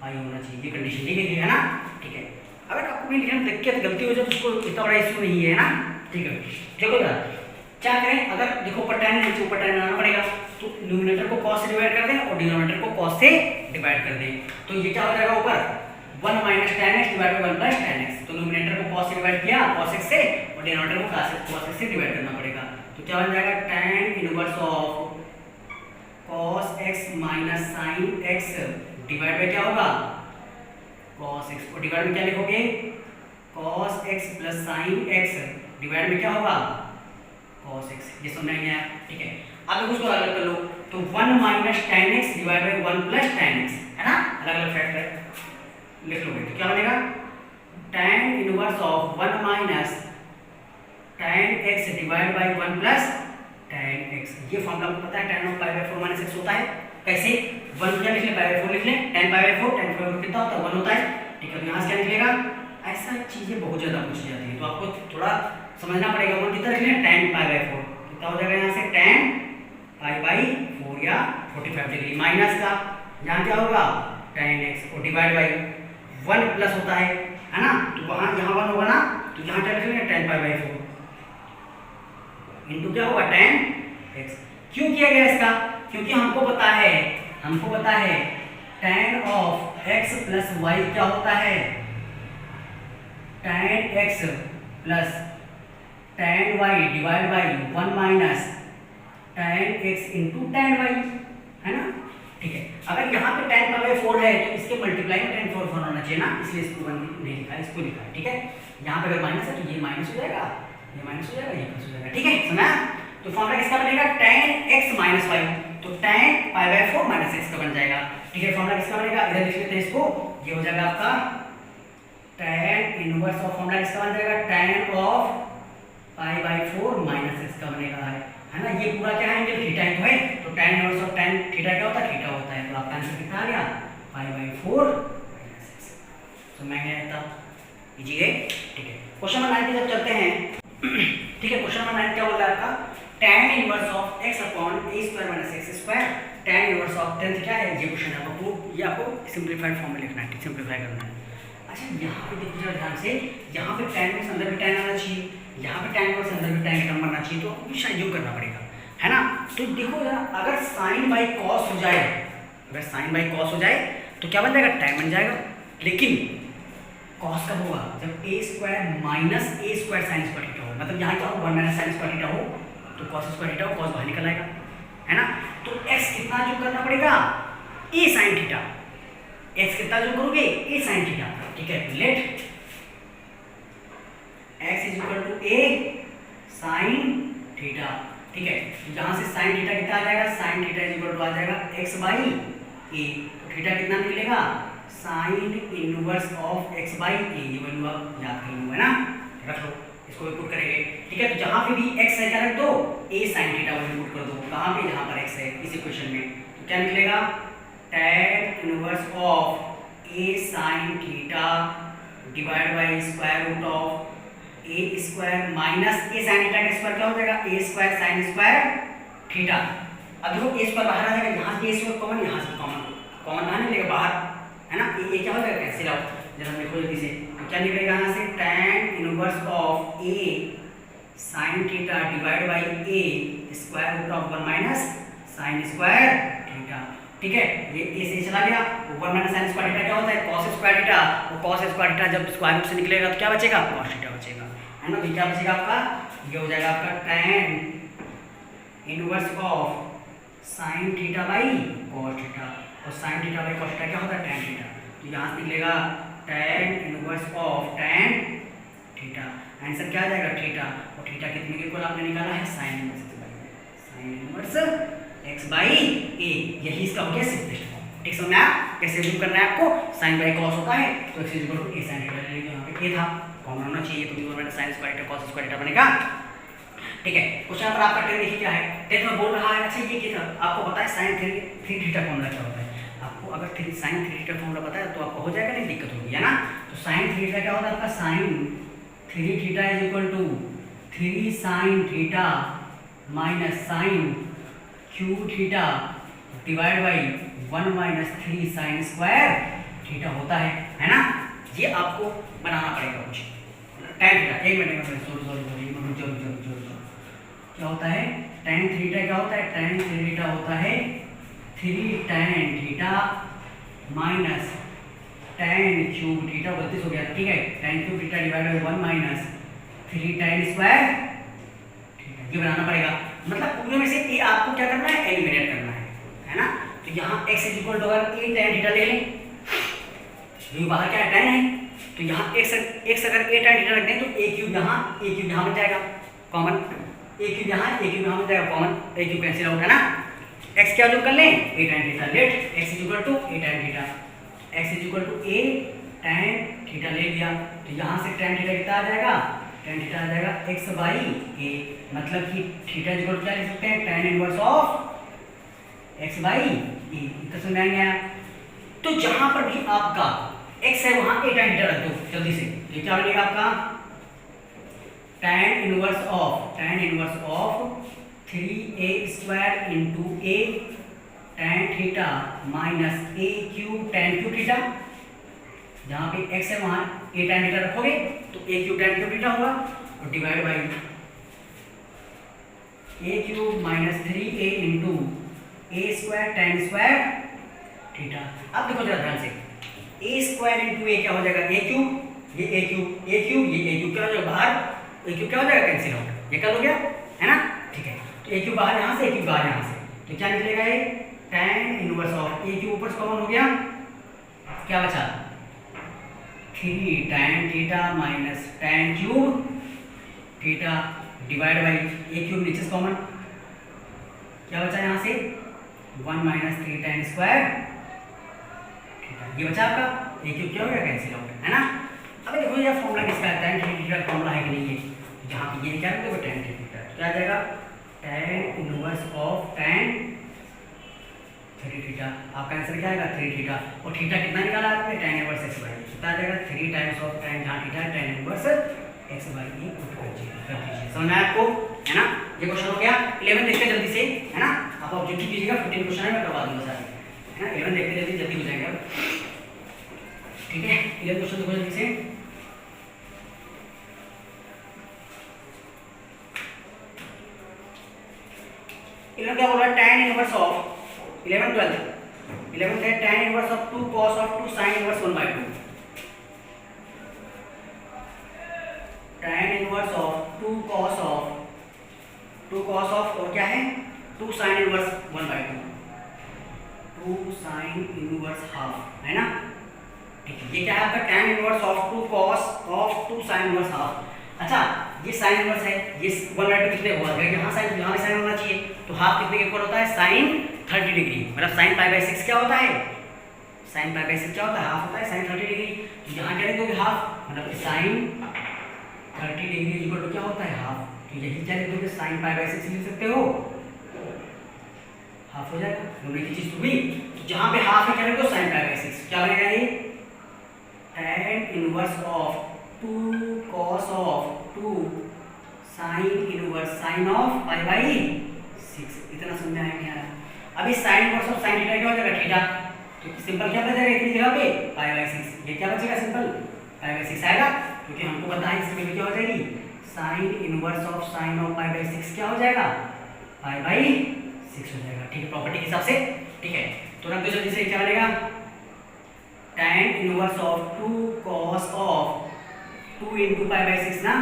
पाई होना चाहिए, ये कंडीशन ठीक है ना, ठीक है। अगर आपको भी लिखने में दिक्कत गलती हो जाए तो उसको इतना बड़ा इशू नहीं है ना, ठीक है। देखो जरा क्या करें, अगर देखो ऊपर tan है नीचे ऊपर tan लाना पड़ेगा, तो न्यूमरेटर को cos से डिवाइड कर दें और डिनोमिनेटर को cos से डिवाइड कर दें, तो ये क्या हो जाएगा ऊपर 1 minus tan x divide by 1 plus tan x। तो न्यूमरेटर को cos से डिवाइड किया cos x से, और डिनोमिनेटर को cos x से डिवाइड करना पड़ेगा, तो क्या बन जाएगा tan inverse of cos x minus sin x divide by क्या होगा cos x, और डिवाइड में क्या लिखोगे cos x plus sin x divide में क्या होगा cos x। ये समझ में आया, ठीक है। अब इसको अलग अलग कर लो, तो 1 minus tan x divide by 1 plus tan x, है ना, अलग अलग फैक्टर लिख लोगे तो क्या बनेगा tan inverse of 1 minus tan x divide by 1 plus tan x। ये फॉर्मूला आपको पता है, tan of pi by 4 minus x होता है। कैसे? 1 क्या लिख ले, पाई बाई 4 लिख ले, tan pi by 4, tan pi by 4 कितना होता है 1 होता है, ठीक है। तो यहाँ से क्या निकलेगा, ऐसा चीजें बहुत ज्यादा पूछी जाती है, तो आपको थोड़ा समझना पड़ेगा। 1 कितना लिख ले, tan पाई बाई 4 कितना हो जाएगा यहाँ से tan पाई बाई 4 या 45 डिग्री, माइनस का यहाँ क्या होगा tan x और डिवाइड बाई 1 प्लस होता है ना, तो वहाँ यहाँ 1 होगा ना, तो यहाँ क्या लिख लेंगे tan पाई बाई 4 इंटू क्या होगा tan x। क्यों किया गया इसका? क्योंकि हमको पता है tan of x plus y क्या होता है, tan x plus tan y divide by 1 minus tan x into tan y, है ना, ठीक है। अगर यहाँ पे tan पाई बाई 4 है तो इसके मल्टीप्लाई में tan 4 होना चाहिए ना, इसलिए इसको 1 नहीं लिखा है, इसको लिखा है, ठीक है। यहाँ पे अगर माइनस है तो ये माइनस हो जाएगा, ये माइनस हो जाएगा, ये प्लस हो जाएगा, ठीक है, समझा। तो फॉर्मूला किसका बनेगा, tan x माइनस y, तो tan pi by 4 minus x का बन जाएगा, ठीक है। फॉर्मूला किसका बनेगा, इधर लिख लेते हैं इसको, ये हो जाएगा आपका tan इनवर्स ऑफ, फॉर्मूला किसका बन जाएगा, tan of pi by 4 minus x का बनेगा, है ना। ये पूरा क्या है, एंगल थीटा तो है, तो tan inverse of tan theta क्या होता है, थीटा होता है, तो आपका आंसर कितना आ गया, पाई बाई 4 माइनस x। तो मैं क्या कहता लीजिए, ठीक है। क्वेश्चन नंबर 9 पे जब चलते हैं, ठीक है। क्वेश्चन नंबर 9 क्या बोल रहा है आपका, tan inverse of x upon a square minus x square tan inverse of tan theta है, ये क्वेश्चन है आपको, ये आपको सिंपलीफाइड फॉर्म में लिखना है, ठीक, सिंपलीफाई करना है। अच्छा, यहाँ पे देखिए जरा ध्यान से, यहाँ पे tan इनवर्स अंदर भी tan आना चाहिए, यहाँ पे tan इनवर्स अंदर भी tan टर्म बनना चाहिए, तो आपको शायद यूं करना पड़ेगा, है ना। तो देखो जरा, अगर sin बाई cos हो जाए, अगर sin बाई cos हो जाए तो क्या बन जाएगा, tan बन जाएगा। लेकिन cos कब होगा, जब a square minus a square sine square theta हो, मतलब यहाँ क्या हो 1 माइनस साइन स्क्वायर थीटा हो, तो cos स्क्वायर थीटा हो, cos बाहर निकल आएगा, है ना। तो x कितना जो करना पड़ेगा, a साइन थीटा, x कितना जो करोगे a साइन थीटा, ठीक है। Let x is equal to a sine theta, ठीक है। यहाँ से साइन थीटा कितना आ जाएगा, sine theta is equal to आ जाएगा x बाई a, तो थीटा कितना निकलेगा, sine inverse of x by a, ये वैल्यू आप याद कर लो, है ना, रख लो, इसको भी पुट करेंगे, ठीक है। तो जहाँ पे भी x है क्या रख दो, a sine theta value put कर दो, कहाँ पे, जहाँ पर x है इस इक्वेशन में, तो क्या निकलेगा, tan inverse of a sine theta divide by square root of a square minus a sine theta का स्क्वायर क्या हो जाएगा, a square sine square theta. अब देखो a स्क्वायर बाहर आ जाएगा, यहाँ से a स्क्वायर कॉमन, यहाँ से कॉमन कहाँ निकलेगा, बाहर, है ना, ये क्या हो जाएगा, कैंसिल आउट। जब हम देखो जल्दी से, तो क्या निकलेगा यहाँ से, tan inverse of a sine theta divide by a square root of 1 minus sine square theta, ठीक है। ये a से चला गया, 1 माइनस साइन स्क्वायर थीटा क्या होता है, cos स्क्वायर थीटा, और cos स्क्वायर थीटा जब स्क्वायर रूट से निकलेगा तो क्या बचेगा, cos थीटा बचेगा, है ना। तो क्या बचेगा आपका, ये हो जाएगा आपका tan inverse of sine theta by cos theta, और sine theta by cos theta क्या होता है, tan थीटा, तो यहाँ से निकलेगा tan inverse of tan theta, answer क्या आ जाएगा, थीटा, और थीटा कितने के इक्वल आपने निकाला है, sine inverse x by a, यही इसका हो गया सिंपलेस्ट फॉर्म, ठीक समझ में आया, कैसे यूज करना है आपको, साइन बाई cos होता है तो x equal to a sine theta, यहाँ पे a था, कॉमन होना चाहिए, तो divide sine square theta cos square theta बनेगा, ठीक है। क्वेश्चन पर आपका टेन देखिए क्या है, टेन में बोल रहा है, अच्छा ये क्या, आपको पता है साइन थ्री थीटा फॉर्मूला क्या होता है, आपको अगर साइन थ्री थीटा फॉर्मूला पता है तो आपको हो जाएगा, नहीं दिक्कत होगी, है ना। तो साइन थ्री थीटा क्या होता है आपका, sine three theta is equal to 3 sine theta minus sine cube theta divide by 1 minus 3 sine square theta होता है ना। ये आपको बनाना पड़ेगा कुछ, tan थीटा, एक मिनट में सॉरी क्या होता है, tan थीटा क्या होता है, tan थीटा होता है 3 tan theta minus tan cube theta, 32 हो गया, ठीक है। tan cube theta divide by 1 minus 3 tan square theta, ये बनाना पड़ेगा, मतलब पूरे में से ए आपको क्या करना है, एलिमिनेट करना है ना। तो यहाँ x इज इक्वल टू अगर a tan थीटा ले लें, ये बाहर क्या है, tan है, तो यहाँ x अगर a tan थीटा रख दें तो a क्यूब यहाँ बन जाएगा कॉमन, a क्यूब यहाँ बन जाएगा common, a cube cancel out, है ना। x क्या जो कर लें, a tan theta, let x is equal to a tan theta, x is equal to a tan theta ले लिया, तो यहाँ से tan थीटा कितना आ जाएगा, tan थीटा आ जाएगा x बाई ए, मतलब कि थीटा इक्वल क्या लिख सकते हैं, tan inverse of x by A. इतना समझ में आएंगे। तो जहां पर भी आपका x है वहां a tan थीटा रख दो जल्दी से, ये क्या बनेगा आपका tan inverse of 3a square into a tan theta minus a cube tan cube theta, जहां पे x है वहां a tan थीटा रखोगे तो a cube tan cube theta होगा, और divide by a cube minus 3a into a square tan square theta. अब देखो जरा ध्यान से, a स्क्वायर इंटू a क्या हो जाएगा, a क्यूब, ये a क्यूब, a क्यूब, ये a क्यूब क्या हो जाएगा बाहर, a क्यूब क्या हो जाएगा कैंसिल आउट, ये कर हो गया है ना, ठीक है। तो a क्यूब बाहर यहाँ से, a क्यूब बाहर यहाँ से, तो क्या निकलेगा ये tan inverse of a cube ऊपर से कॉमन हो गया, क्या बचा 3 tan theta minus tan cube theta divide by a cube नीचे से कॉमन, क्या बचा यहाँ से 1 माइनस 3 tan स्क्वायर थीटा, ये बचा आपका a क्यूब क्या हो गया कैंसिल आउट, है ना। अब देखो ये फॉर्मूला किसका है, tan थीटा का फॉर्मूला है कि नहीं, ये जहाँ पे ये क्या है देखो tan थीटा क्या आ जाएगा, tan inverse of tan 3 theta, आपका आंसर क्या आएगा 3 थीटा, और थीटा कितना निकाला आपने tan इनवर्स x बाई, कितना आ जाएगा 3 टाइम्स ऑफ tan, जहाँ थीटा है tan इनवर्स x बाई ये पुट कर दीजिए, समझ में आया आपको, है ना। ये क्वेश्चन हो गया। 11 देखते जल्दी से, है ना, आप ऑब्जेक्टिव कीजिएगा, 15 क्वेश्चन है मैं करवा दूंगा सारे, है ना। 11 देखते जल्दी हो जाएगा, ठीक है। 11 क्वेश्चन देखो जल्दी से, इन्होंने क्या बोला, tan इनवर्स ऑफ 11 12 है tan inverse of 2 cos of 2 sin inverse 1/2, tan inverse of 2 cos of और क्या है 2 sin inverse 1/2, 2 sin inverse half, है ना, ठीक है। ये क्या है आपका tan inverse of 2 cos of 2 sin inverse half. अच्छा, ये sin इनवर्स है, ये 1/2 कितने हुआ, यहाँ साइन, यहाँ साइन होना चाहिए, तो हाफ कितने के इक्वल होता है sin 30 डिग्री, मतलब sin π/6 क्या होता है, sin π/6 क्या होता है, हाफ होता है sin 30 डिग्री, तो यहाँ क्या लिखोगे हाफ, मतलब sin 30 डिग्री इक्वल टू क्या होता है हाफ, तो यही क्या लिखोगे sin π/6 लिख सकते हो, हाफ हो जाएगा, दोनों की चीज हुई, तो जहाँ पे हाफ है क्या लिखो sin π/6, क्या बनेगा ये tan inverse of 2 cos of 2 sin inverse sin of π/6, इतना समझ में आया क्या। अभी sin inverse of sin theta क्या हो जाएगा थीटा, तो सिंपल क्या बचेगा इतनी जगह पे π/6, ये क्या बचेगा सिंपल π/6 आएगा, क्योंकि हमको पता है इसकी वैल्यू क्या हो जाएगी sin inverse of sin of π/6 क्या हो जाएगा π/6 हो जाएगा, ठीक है, प्रॉपर्टी के हिसाब से, ठीक है। तो रख दो जल्दी से, क्या बनेगा tan inverse of 2 cos of 2 into π/6 ना,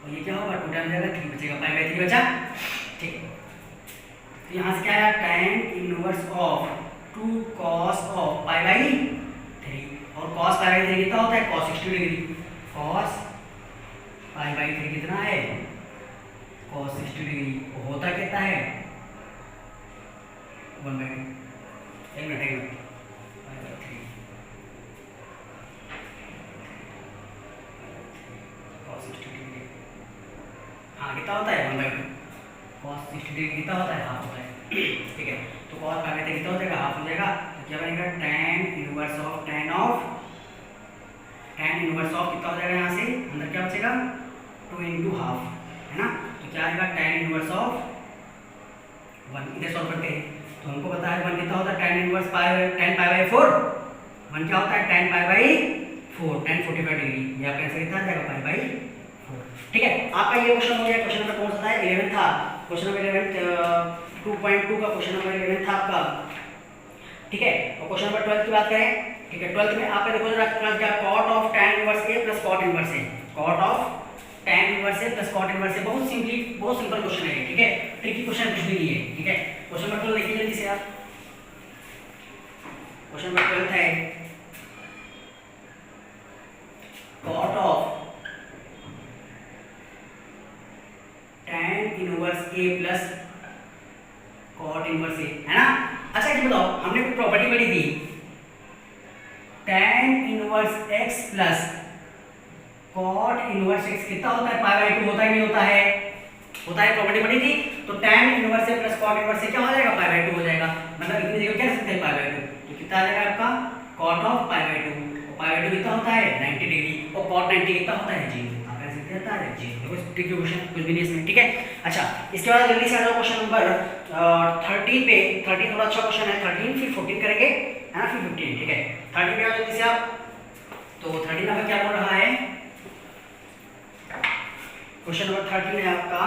और ये क्या होगा 2 टाइम जाएगा 3 बचेगा, π/3 बचा, ठीक है। तो यहाँ से क्या आया tan inverse of 2 cos of π/3, और cos π/3 कितना होता है cos 60 डिग्री, cos π/3 कितना है cos 60 डिग्री, होता कितना है 1/2, एक मिनट कितना होता है 1/2, cos 60 डिग्री कितना होता है हाफ होता है, ठीक है। तो cos π/3 कितना हो जाएगा हाफ हो जाएगा, तो क्या बनेगा tan इनवर्स ऑफ tan कितना हो जाएगा, यहाँ से अंदर क्या बचेगा 2 into हाफ, है ना, तो क्या आएगा tan इनवर्स ऑफ 1, इधर सॉल्व करते हैं, तो हमको पता है 1 कितना होता है tan इनवर्स tan π/4, 1 क्या होता है tan π/4, tan 45 डिग्री, ये आपका आंसर कितना आ जाएगा π/4, ठीक है। आपका ये क्वेश्चन हो गया, क्वेश्चन नंबर कौन सा था 11 था, क्वेश्चन नंबर 11 2.2 का क्वेश्चन नंबर 11 था आपका, ठीक है। और क्वेश्चन नंबर 12 की बात करें, ठीक है, 12 में आपका देखो जरा क्या cot of tan inverse a plus cot inverse a, cot of tan inverse a plus cot inverse a, बहुत सिंपल क्वेश्चन है, ठीक है, ट्रिकी क्वेश्चन कुछ भी नहीं है, ठीक है। क्वेश्चन नंबर 12 देखिए जल्दी से आप, क्वेश्चन नंबर 12 है cot of tan inverse a plus cot inverse a, है ना। अच्छा ये बताओ, हमने प्रॉपर्टी पढ़ी थी tan inverse x plus cot inverse x कितना होता है, पाई बाई 2 होता है नहीं होता है, होता है, प्रॉपर्टी बनी थी। तो tan इनवर्स से प्लस cot इनवर्स से क्या हो जाएगा, पाई बाई 2 हो जाएगा, मतलब इतनी जगह क्या सकते हैं पाई बाई 2, तो कितना आ जाएगा आपका cot of pi by 2, pi by 2 कितना होता है 90 डिग्री, और cot 90 कितना होता है 0, आप ऐसे कहता है 0। देखो ट्रिकी क्वेश्चन कुछ भी नहीं इसमें, ठीक है। अच्छा इसके बाद जल्दी से आ जाओ क्वेश्चन नंबर 30 पे। 30 थोड़ा अच्छा क्वेश्चन है, 13 फिर 14 करेंगे, है ना, फिर 15, ठीक है। 30 पे आओ जल्दी से आप। तो 30 नंबर क्या बोल रहा है, क्वेश्चन नंबर 13 है आपका,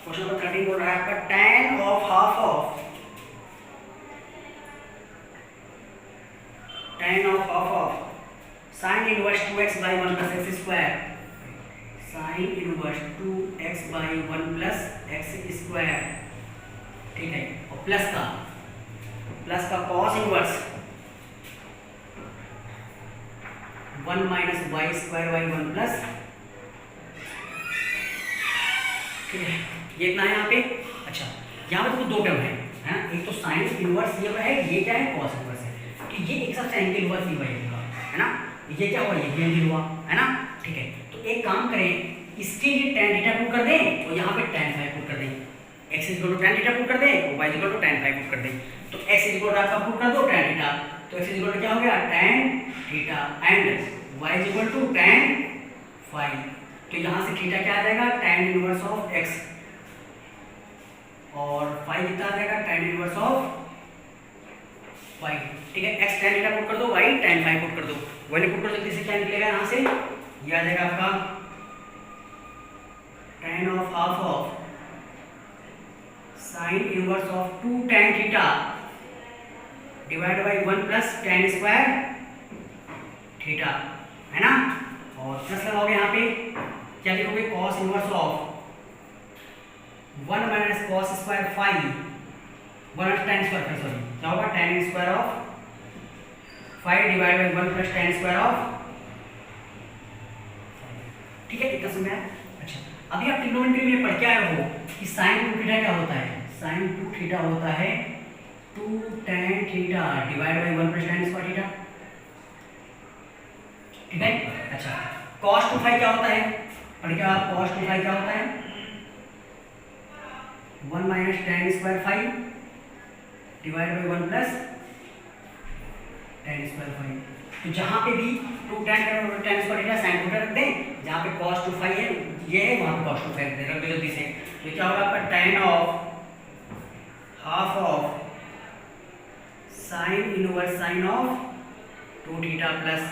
क्वेश्चन नंबर 13 बोल रहा है आपका tan of half of sin inverse 2x by 1 plus x square, sin inverse 2x by 1 plus x square, ठीक है, और प्लस का cos inverse 1 minus y square by 1 plus, ठीक है, ये इतना है यहाँ पे। अच्छा यहाँ पे तो दो टर्म है ना, एक तो साइन इनवर्स ये है, ये क्या है cos इनवर्स है, तो ये एक साथ एंगल हुआ सी वाई का, है ना, ये क्या हुआ, ये एंगल हुआ, है ना, ठीक है। तो एक काम करें, इसके लिए tan थीटा पुट कर दें और यहाँ पे tan फाई पुट कर दें, x equal to tan theta put कर दें और y equal to tan phi put कर दें। तो x इक्वल टू आपका पुट कर दो tan थीटा, तो x इक्वल टू क्या हो गया tan theta and y equal to tan phi, तो यहाँ से थीटा क्या आ जाएगा tan इनवर्स ऑफ x, और फाई कितना आ जाएगा tan इनवर्स ऑफ y, ठीक है। x tan थीटा पुट कर दो, y tan फाई पुट कर दो, y पुट कर जल्दी से क्या निकलेगा यहाँ से, ये आ जाएगा आपका tan of half of sin inverse of 2 tan theta divide by 1 plus tan square theta, है ना, और प्लस लगाओगे यहाँ पे क्या लिखोगे cos inverse of 1 minus cos square phi 1 tan square, sorry क्या होगा tan square of 5 divide by 1 plus tan square of, ठीक है, इतना समझ आया। अच्छा अभी आप ट्रिग्नोमेट्री में पढ़ के आए हो कि sin 2 थीटा क्या होता है, sin 2 थीटा होता है 2 tan theta divide by 1 plus tan square theta, ठीक है। अच्छा cos 2 फाई क्या होता है, पढ़ के आप cos 2 फाई क्या होता है 1 minus tan square phi divide by 1 plus tan square phi, तो जहाँ पे भी 2 tan square theta sin theta रख दें, जहाँ पे cos 2 फाई है ये है, वहाँ पे cos 2 फाई रख दे जल्दी से, तो क्या होगा आपका tan of half of sin of 2 theta plus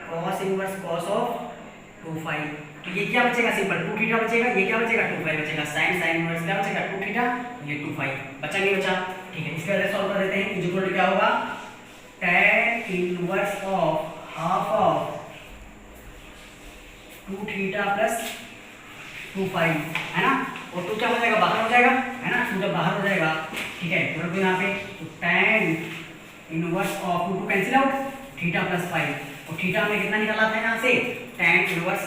cos inverse cos of 2 phi, तो ये क्या बचेगा सिंपल 2 थीटा बचेगा, ये क्या बचेगा 2 फाई बचेगा, sin इनवर्स क्या बचेगा 2 थीटा, ये 2 फाई बचा नहीं बचा, ठीक है। इसका वजह सॉल्व कर देते हैं, इक्वल टू क्या होगा tan inverse of half of 2 theta plus 2 phi, है ना, और 2 क्या हो जाएगा बाहर हो जाएगा, है ना, 2 जब बाहर हो जाएगा, ठीक है, तो रखो यहाँ पे, तो tan inverse of 2 cancel out theta plus phi, और थीटा में कितना निकाला था यहाँ से tan इनवर्स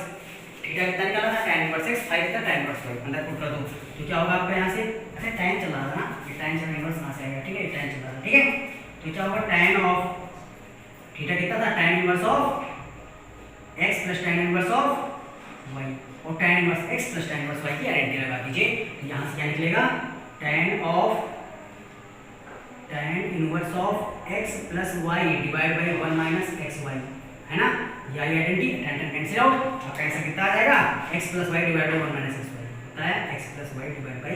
थीटा कितना निकाला था tan इनवर्स x, फाई कितना tan इनवर्स फाई, अंदर पुट कर दो, तो क्या होगा आपका यहाँ से, अच्छा tan चल रहा था ना, ये tan चल इनवर्स कहाँ से आएगा, ठीक है, tan चल रहा था, ठीक है, तो क्या होगा tan ऑफ थीटा कितना था tan inverse of x plus tan inverse of y, और tan inverse x plus tan inverse y की आइडेंटिटी लगा दीजिए, तो यहाँ से क्या निकलेगा tan inverse of x plus y divide by 1 minus xy, है ना, ये आइडेंटिटी tan कैंसिल आउट, आपका आंसर कितना आ जाएगा x plus y divide by 1 minus xy, होता है x plus y divide by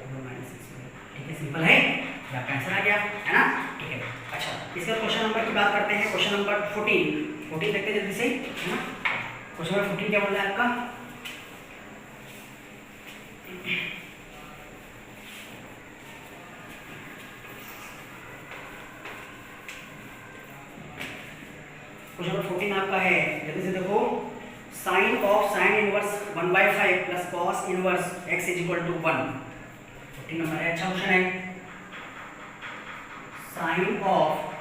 1 minus xy, ठीक है, सिंपल है, ये आपका आंसर आ गया, है ना, ठीक है। अच्छा इसका क्वेश्चन नंबर की बात करते हैं, क्वेश्चन नंबर 14 देखते हैं जल्दी से, है ना, क्वेश्चन नंबर 14 क्या बोल रहा है आपका, क्वेश्चन नंबर 14 आपका है, जल्दी से देखो, sine of sine inverse 1/5 plus cos inverse x is equal to 1, 14 number है, अच्छा क्वेश्चन है। Sine of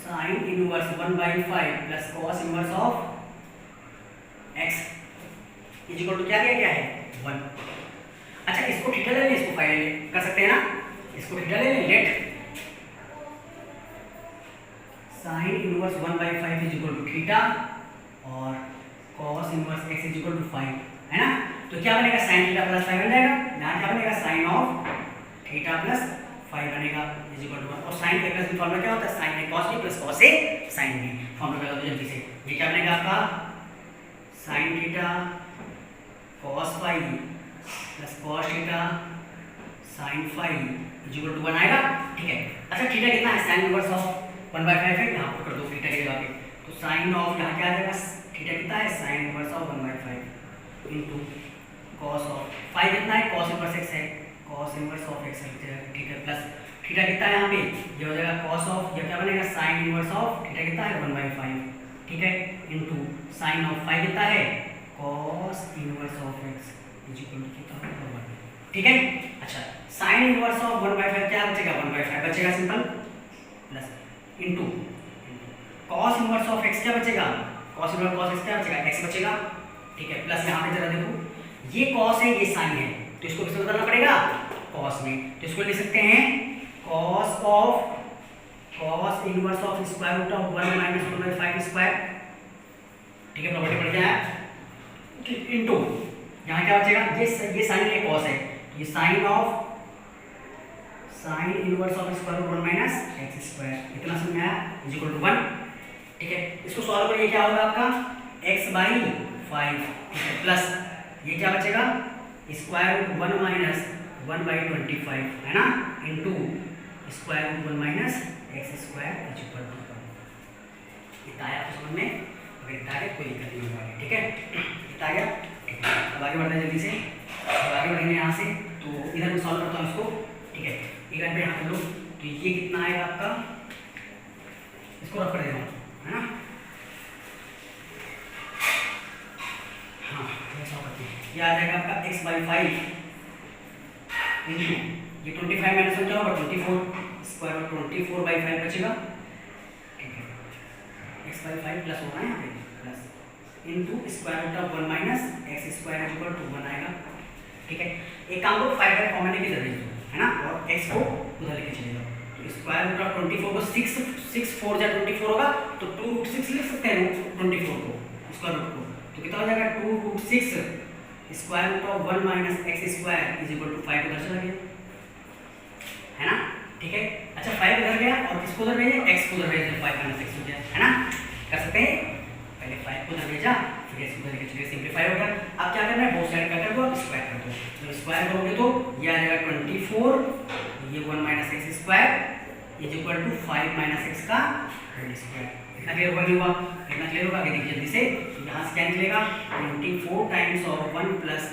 sine inverse 1/5 plus cos inverse of x is equal to क्या दिया गया है 1। अच्छा इसको थीटा ले लें, इसको फाई ले लें, कर सकते हैं ना, इसको थीटा ले लें, let sine inverse 1/5 is equal to theta और cos inverse x is equal to 5, है ना। तो क्या बनेगा, साइन थीटा प्लस 5 बन जाएगा। यहाँ क्या बनेगा, साइन ऑफ थीटा प्लस 5 बनेगा इज इक्वल टू 1। और sine a plus b formula क्या होता है, sine a cos b plus cos a sine b। Formula लगा दो जल्दी से। ये क्या बनेगा आपका, sine theta cos 5 plus cos theta sine 5 is equal to 1 आएगा, ठीक है। अच्छा थीटा कितना है, साइन इनवर्स ऑफ 1/5 है, यहाँ पर कर दो थीटा की जगह पे। तो साइन ऑफ यहाँ क्या आ जाएगा, थीटा कितना है, sign inverse of 1/5 into cos of 5 कितना है, cos इनवर्स x है, cos इनवर्स ऑफ x है, ठीक है। प्लस थीटा कितना है यहाँ पे, ये हो जाएगा cos ऑफ, ये क्या बनेगा, साइन इनवर्स ऑफ थीटा कितना है 1/5, ठीक है, इनटू साइन ऑफ 5 कितना है, cos inverse of x is equal to कितना होगा 1, ठीक है। अच्छा साइन इनवर्स ऑफ 1/5 क्या बचेगा, 1/5 बचेगा simple, plus into cos inverse of x क्या बचेगा, cos इनवर्स cos x क्या बचेगा, x बचेगा, ठीक है। प्लस यहाँ पे जरा देखो ये cos है ये sin है, तो इसको किसमें बदलना पड़ेगा, cos में। तो इसको लिख सकते हैं cos of cos inverse of square root of 1 minus 1/5 square, ठीक है। प्रॉपर्टी पड़ गया है इनटू यहाँ क्या बचेगा, ये sin है cos है, ये sin of sin inverse of square root 1 minus x square, इतना समझ में आया, इज इक्वल टू 1, ठीक है। इसको सॉल्व करिए, क्या होगा आपका x/5, ठीक है, प्लस ये क्या बचेगा, स्क्वायर रूट 1 माइनस 1/25, है ना, into square root 1 minus x square is equal to 1। इतना आया आपको समझ में, अगर इतना आया कोई दिक्कत नहीं होगी, ठीक है। इतना आया, ठीक है। अब आगे बढ़ते हैं जल्दी से, अब आगे बढ़ेंगे यहाँ से। तो इधर मैं सॉल्व करता हूँ इसको, ठीक है। एक पे यहाँ कर लो, तो ये कितना आएगा आपका, इसको रख कर दे रहा हूँ, है ना। हाँ ऐसा करते हैं, ये आ जाएगा आपका x/5 इंटू ये 25 माइनस 1 क्या होगा 24, स्क्वायर रूट 24/5 बचेगा, ठीक है। x/5 प्लस होगा यहाँ पे, plus into square root of 1 minus x square is equal to 1 आएगा, ठीक है। एक काम को 5 कॉमन लेके चल रही है ना, और x को उधर लेके चले जाओ। तो स्क्वायर रूट ऑफ 24 को 6 4 जा 24 होगा, तो 2√6 लिख सकते हैं 24 को स्क्वायर रूट को, तो कितना हो जाएगा 2√6 square root of 1 minus x square is equal to 5 उधर चला गया, है ना, ठीक है। अच्छा 5 उधर गया और किसको उधर भेजे, x को उधर भेज दे, 5 माइनस x हो गया, है ना, कर सकते हैं। पहले 5 को उधर भेजा, फिर x को उधर लेके चले, सिंपलीफाई हो गया। अब क्या करना है, बोथ साइड कट कर दो, स्क्वायर कर दो। जब स्क्वायर करोगे तो ये आ जाएगा 24, ये 1 minus x square is equal to 5 minus x का होल स्क्वायर। इतना क्लियर हुआ नहीं हुआ, इतना क्लियर होगा, आगे देखिए जल्दी से। यहाँ से क्या निकलेगा, 24 टाइम्स ऑफ 1 प्लस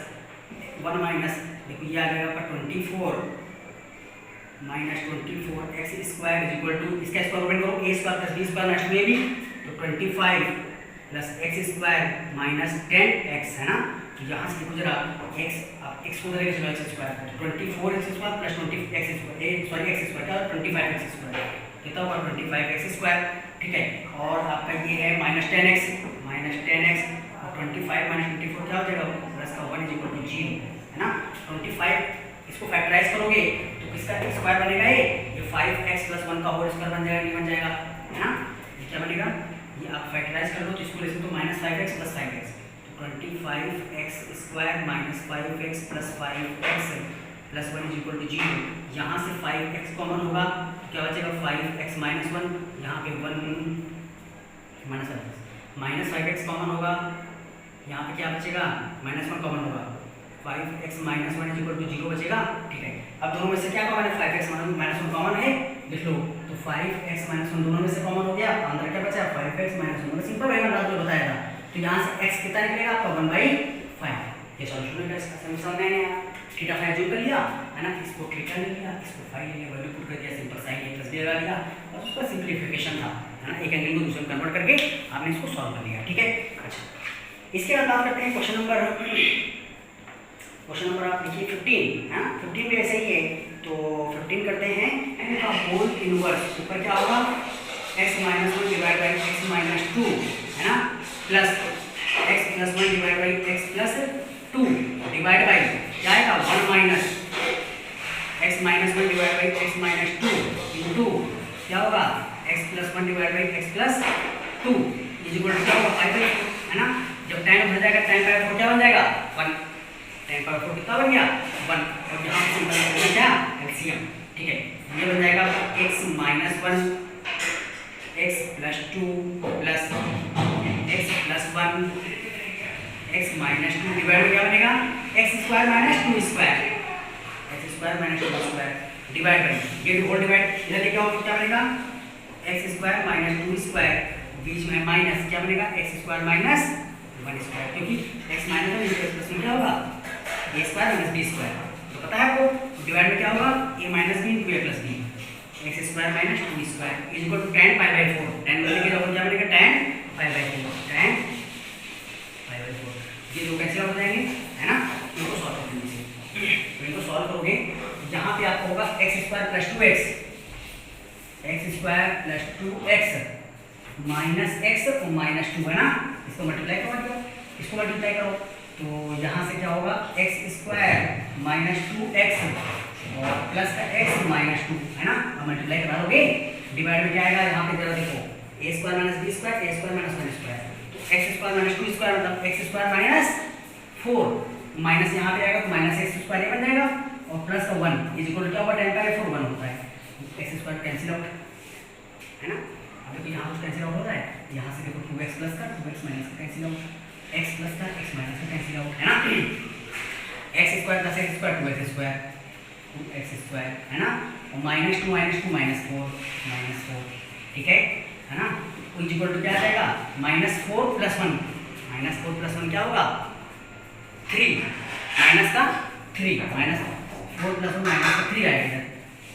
1 माइनस, देखो ये आ जाएगा आपका 24 minus 24 x square is equal to, इसका स्क्वायर रूट करो, a square plus b square next में भी, तो 25 plus x square minus 10x, है ना। तो यहाँ से देखो जरा x को उधर लेके चलो, x square 24x square plus 20x square, sorry x square क्या 25x स्क्वायर, कितना होगा 25x स्क्वायर, ठीक है। और आपका ये है माइनस 10x और 25 माइनस 24 क्या हो जाएगा, प्लस का 1 इज इक्वल टू 0, है ना। 25 इसको फैक्टराइज करोगे तो किसका स्क्वायर बनेगा, ये 5x प्लस 1 का होल स्क्वायर बन जाएगा, नहीं बन जाएगा, है ना। ये क्या बनेगा, ये आप फैक्टराइज कर लो तो इसको ले सकते हो माइनस 5x प्लस 5x, तो 25x square minus 5x plus 5x plus 1 is equal to 0। यहाँ से 5x कॉमन होगा, क्या बचेगा 5x माइनस 1, यहाँ पे 1 माइनस 5x कॉमन होगा, यहाँ पे क्या बचेगा माइनस 1 कॉमन होगा, 5x minus 1 is equal to 0 बचेगा, ठीक है। अब दोनों में से क्या कॉमन है, 5x माइनस 1 कॉमन है, लिख लो, तो 5x माइनस 1 दोनों में से कॉमन हो गया, अंदर क्या बचा 5x माइनस 1, सिंपल है ना, जो बताया था। तो यहाँ से x कितना निकलेगा आपका 1/5, ये सॉल्यूशन है इसका, समझ में आया। थीटा 5 जो कर लिया, है ना, इसको थीटा ले लिया, इसको 5 ले लिया, वैल्यू पुट कर दिया, simple sine a plus b लगा दिया, और उसका सिंपलीफिकेशन था, है ना, एक एंगल को दूसरे में कन्वर्ट करके आपने इसको सॉल्व कर लिया, ठीक है। अच्छा इसके बाद बात करते हैं क्वेश्चन नंबर आप लिखिए 15, है ना, 15 भी ऐसा ही है, तो 15 करते हैं, n का होल इनवर्स, ऊपर क्या होगा x minus 1 divide by x minus 2, है ना, plus x plus 1 divide by x plus 2 divide by क्या आएगा 1 minus x minus 1 divide by x minus 2 into क्या होगा x plus 1 divide by x plus 2 is equal to क्या होगा पाई by 4, है ना। जब tan भर जाएगा tan पावर 4 क्या बन जाएगा 1, tan पावर 4 कितना बन गया 1, और यहाँ पे सिंपल करना क्या एलसीएम, ठीक है। ये बन जाएगा x minus 1 x plus 2 plus x plus 1 x minus 2 divide में क्या बनेगा x square minus 2 square, x square minus 2 square divide by ये होल डिवाइड इधर क्या होगा क्या बनेगा x स्क्वायर माइनस 2 स्क्वायर, बीच में माइनस क्या बनेगा x स्क्वायर माइनस 1 स्क्वायर, क्योंकि x माइनस 1 प्लस क्या होगा a square minus b square, तो पता है आपको डिवाइड में क्या होगा a minus b into a plus b, x square minus 2 square is equal to tan pi by 4, tan बदलने के बाद क्या बनेगा tan pi by 4, tan pi by 4, ये दो कैसे हो जाएंगे, है ना। इनको सॉल्व कर लीजिए, तो इनको सॉल्व करोगे जहाँ पे आपको होगा x square plus 2x, x square plus 2x minus x और माइनस 2, है ना। इसको मल्टीप्लाई करो, इसको मल्टीप्लाई करो, तो यहाँ से क्या होगा x स्क्वायर माइनस 2x और प्लस का x माइनस 2, है ना। अब मल्टीप्लाई करा लोगे डिवाइड में क्या आएगा यहाँ पे जरा देखो a square minus b square a square minus 1 square, तो x स्क्वायर माइनस 2 स्क्वायर मतलब x स्क्वायर माइनस 4 माइनस यहाँ पे आएगा तो माइनस x स्क्वायर ये बन जाएगा और प्लस का 1 इज इक्वल टू क्या होगा tan पाई 4 1 होता है, x स्क्वायर कैंसिल आउट, है ना। अब देखो यहाँ से कैंसिल आउट होता है, यहाँ से देखो 2x प्लस का 2x माइनस का कैंसिल आउट, x प्लस का x माइनस का कैंसिल आउट, है ना। x square plus x square 2x square 2x square, है ना, और माइनस 2 माइनस 4, ठीक है ना। इज इक्वल टू क्या आ जाएगा -4 प्लस 1, -4 प्लस 1 क्या होगा 3, माइनस का 3 माइनस 4 प्लस 1 माइनस का 3 आएगा,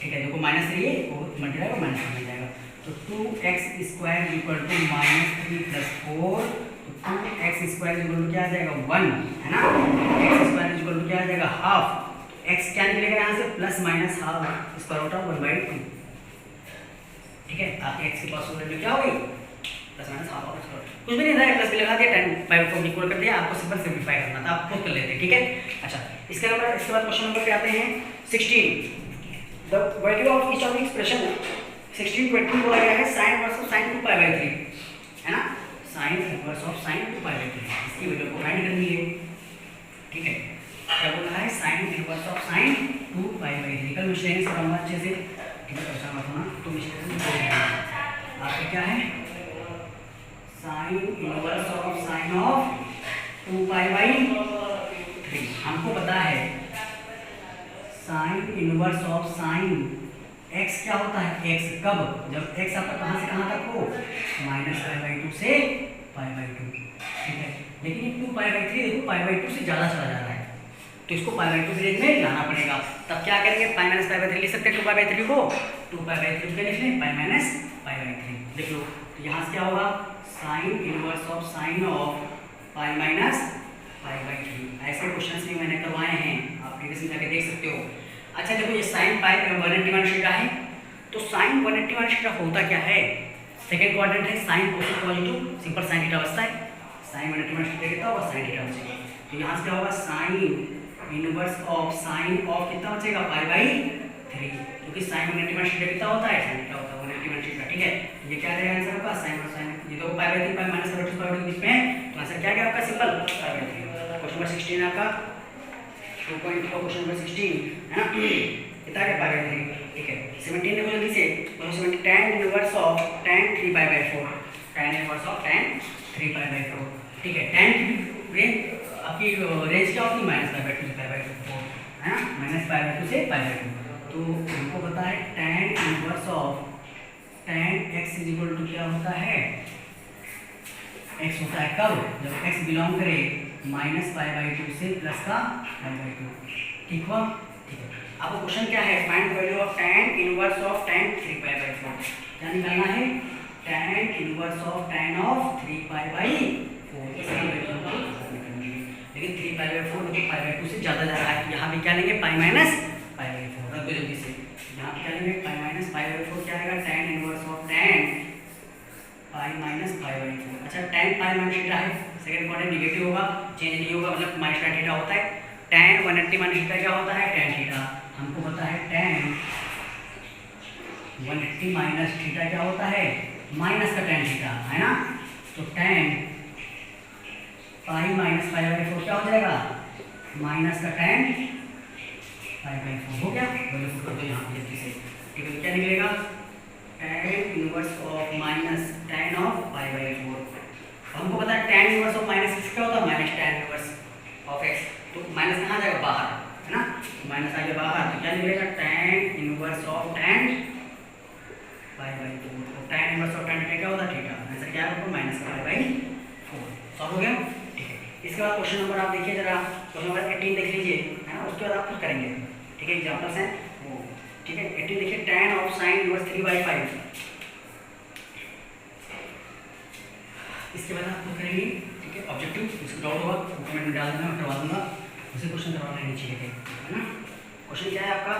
ठीक है। देखो माइनस 3 है वो मल्टीप्लाई का माइनस बन जाएगा, तो 2x square equal to -3 plus 4, तो 2x स्क्वायर इक्वल टू क्या आ जाएगा 1, है ना। x स्क्वायर इक्वल टू क्या आ जाएगा हाफ, x क्या निकलेगा यहाँ से plus minus half square root of 1/2, ठीक है। आपके x की पास वैल्यू क्या होगी plus minus half of square, कुछ भी नहीं था प्लस भी लगा दिया tan पाई 4 इक्वल कर दिया, आपको सिंपल सिंपलीफाई करना था, आप खुद कर लेते, ठीक है। अच्छा इसके बाद क्वेश्चन नंबर पे आते हैं 16, the value of each of the expression 1620 बोला गया है sin इनवर्स ऑफ sin 2π/3, है ना, sin इनवर्स ऑफ sin 2π/3 इसकी वैल्यू को फाइंड करनी है, ठीक है। क्या बोल रहा है sin इनवर्स ऑफ sin 2π/3, कल मिश्रण कराऊंगा अच्छे से, ठीक है। ऐसा मत होना तो मिश्रण आपका क्या है sin inverse of sin of 2π/3, हमको पता है sin inverse of sin x क्या होता है x कब, जब x आपका कहाँ से कहाँ तक हो -π/2 से π/2, ठीक है। लेकिन ये 2π/3 देखो π/2 से ज़्यादा चला जा रहा है, तो इसको π/2 रेंज में लाना पड़ेगा, तब क्या करेंगे π-π/3 लिख सकते हैं 2π/3 को, 2π/3 क्या लिख लें π-π/3 लिख लो, तो यहाँ से क्या होगा sin inverse of sin of π-π/3, ऐसे क्वेश्चंस भी मैंने करवाए हैं, आप प्रीवियस में जाके देख सकते हो। अच्छा देखो ये sin पाई 180 थीटा है, तो sin 180 थीटा होता क्या है, सेकंड क्वाड्रेंट है sin cosec positive, simple sin theta बचता है, sin 180 थीटा कितना होगा sin थीटा बचेगा, तो यहाँ से क्या होगा sin inverse of sin of कितना बचेगा π/3, क्योंकि sin 180 थीटा कितना होता है sin थीटा होता है 180 थीटा, ठीक है। ये क्या रहेगा आंसर आपका sin और sin, ये तो π/3 π माइनस के बीच में है, तो आंसर क्या गया आपका सिंपल π/3। क्वेश्चन नंबर 16 आपका 2.4 क्वेश्चन नंबर 16, है ना, कितना क्या π/3, ठीक है। 17 देखो जल्दी से, तो 17 tan inverse of tan 3π/4, tan inverse of tan 3π/4, ठीक है। tan की रेंज आपकी रेंज क्या होती है -π/2 से π/4, है ना, -π/2 से π/2, तो हमको पता है tan inverse of tan x is equal to क्या होता है x होता है कब, जब x बिलोंग करे -π/2 से प्लस का π/2, ठीक हुआ, ठीक है। आपको क्वेश्चन क्या है find value of tan inverse of tan 3π/4, क्या निकालना है tan inverse of tan of 3π/4, इसकी वैल्यू को निकालनी है, लेकिन 3π/4 देखो π/2 से ज़्यादा जा रहा है, यहाँ पे क्या लेंगे π-π/4, रख दो जल्दी से, यहाँ पे क्या लेंगे π-π/4, क्या आएगा tan इनवर्स ऑफ tan π-π/4, अच्छा tan π थीटा है, सेकंड क्वाड्रेंट नेगेटिव होगा, चेंज नहीं होगा, मतलब -tan थीटा होता है, tan 180 थीटा क्या होता है tan थीटा, हमको पता है tan 180 माइनस थीटा क्या होता है, माइनस का tan थीटा है ना, तो tan pi minus pi by 4 क्या हो जाएगा, माइनस का tan पाई बाई 4 हो गया। वैल्यू पुट कर दो यहाँ पे जल्दी से, ठीक है, क्या निकलेगा, tan inverse of minus tan of pi by 4। हमको पता है tan inverse of minus x क्या होता है, minus tan inverse of x, तो माइनस कहाँ जाएगा, बाहर है ना, माइनस आ गया बाहर, तो क्या निकलेगा, tan inverse of tan pi by 4। तो tan इनवर्स ऑफ tan क्या होता है, थीटा, आंसर क्या है, माइनस पाई बाई 4। सॉल्व हो गया, ठीक है। इसके बाद क्वेश्चन नंबर आप देखिए जरा, क्वेश्चन नंबर 18 देख लीजिए, है ना, उसके बाद आप कुछ करेंगे, ठीक है, एग्जाम्पल्स हैं वो, ठीक है। 18 देखिए, tan ऑफ साइन इनवर्स 3/5, इसके बाद आप खुद करेंगे, ठीक है, ऑब्जेक्टिव इसको डाउट होगा तो कमेंट में डाल देना, मैं करवा दूंगा, उसे क्वेश्चन करवा लेना नीचे के, है ना। क्वेश्चन क्या है आपका,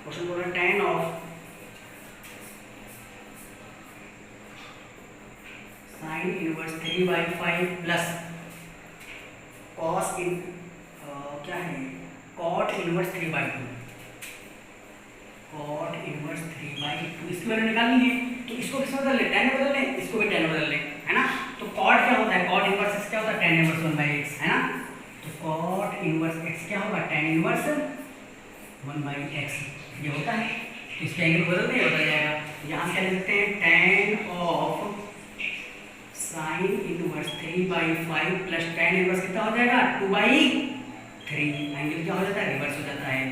क्वेश्चन बोल रहा है tan ऑफ साइन इनवर्स 3/5 प्लस कॉस इन क्या है, कॉट इनवर्स 3/2, कॉट इनवर्स 3/2, इसकी वैल्यू निकालनी है, तो इसको किसमें बदल ले, tan में बदल ले, इसको भी tan में बदल ले, है ना। तो कॉट क्या होता है, कॉट इनवर्स x क्या होता है, tan इनवर्स 1/x, है ना। तो कॉट इनवर्स x क्या होगा, tan इनवर्स 1/x, ये होता है, तो इसके एंगल बदल नहीं बदल जाएगा, यहाँ से लिख सकते हैं tan ऑफ sine inverse 3/5 plus tan inverse कितना हो जाएगा, 2/3, एंगल क्या हो जाता है, रिवर्स हो जाता है।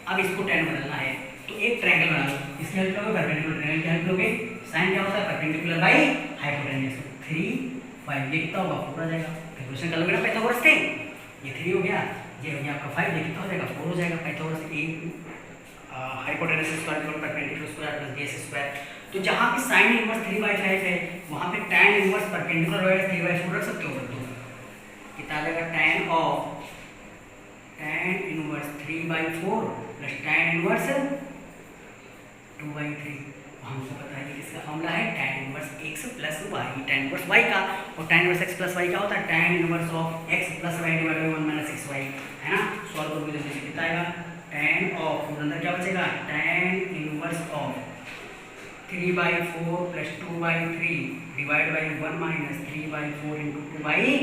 अब इसको tan बदलना है, तो एक ट्रायंगल बना लो, इसकी हेल्प लोगे, परपेंडिकुलर ट्रायंगल की हेल्प लोगे, साइन क्या होता है, परपेंडिकुलर बाई हाइपोटेन्यूज, 3/5, ये कितना होगा, 4 आ जाएगा, कैलकुलेशन कर लोगे ना पाइथागोरस से, ये 3 हो गया, ये हो गया आपका 5, ये कितना हो जाएगा, 4 हो जाएगा, पाइथागोरस एक hypotenuse square plus perpendicular square plus base square. तो जहाँ पे साइन इनवर्स 3/5 है, वहाँ पे tan इनवर्स परपेंडिकुलर होगा 3/4 रख सकते हो, कर दो, कितना आ जाएगा, tan of tan inverse 3/4 plus tan inverse 2/3। हमको पता है कि इसका फॉर्मूला है tan inverse x plus y, tan inverse y का, और tan inverse x plus y क्या होता है, tan inverse of x plus y divided by 1 minus xy, है ना। सॉल्व करोगे जल्दी से, कितना आएगा, tan ऑफ, अंदर क्या बचेगा, tan inverse of 3/4 plus 2/3 divide by 1 minus 3/4 into 2/3,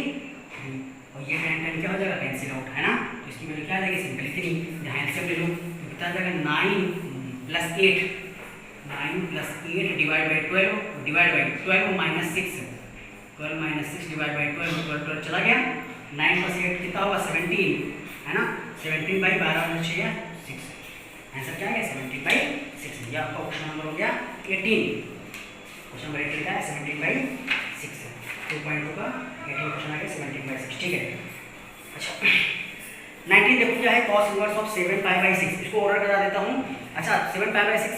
और ये tan क्या हो जाएगा, कैंसिल आउट, है ना। तो इसकी वैल्यू क्या आ जाएगी, सिंपली 3, यहाँ एलसीएम ले लो, तो कितना आ जाएगा, 9 plus 8 divide by 12, divide by 12 minus 6, 12 minus 6 divide by 12, 12 चला गया, 9 प्लस 8 कितना होगा, 17, है ना, 17/12 में 6 6, आंसर क्या है, 17/6। ये आपका क्वेश्चन नंबर हो गया 18, क्वेश्चन नंबर 18 का है 17/6, 2.2 का 18 क्वेश्चन आ गया 17/6, ठीक है। अच्छा 19 देखो क्या है, cos इनवर्स ऑफ 7π/6, इसको ऑर्डर करा देता हूँ। अच्छा 7π/6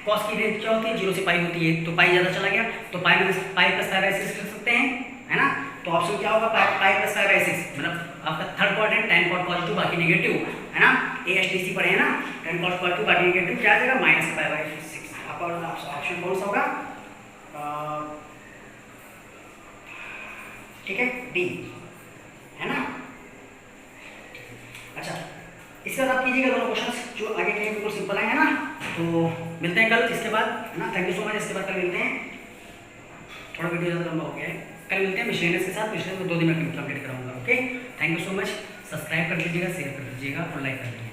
कॉस की रेंज क्या होती है, 0 से पाई होती है, तो पाई ज़्यादा चला गया, तो पाई प्लस π/6 कर सकते हैं, है ना। तो ऑप्शन क्या होगा, पाई प्लस π/6, मतलब आपका third quadrant, tan cos positive बाकी नेगेटिव, है ना, ASTC पढ़े हैं ना, tan cos पॉजिटिव बाकी नेगेटिव, क्या आ जाएगा, माइनस π/6। आपका ऑप्शन कौन सा होगा, ठीक है, डी, है ना। अच्छा इसके बाद आप कीजिएगा दोनों क्वेश्चंस जो आगे के बिल्कुल सिंपल है ना। तो मिलते हैं कल इसके बाद, है ना। Thank you so much. इसके बाद कल मिलते हैं, थोड़ा वीडियो ज़्यादा लंबा हो गया है, कल मिलते हैं मिशनरीज के साथ, मिशनरीज में 2 दिन में कंप्लीट कराऊंगा। Okay, thank you so much. Subscribe कर लीजिएगा, शेयर कर दीजिएगा और लाइक कर दीजिएगा।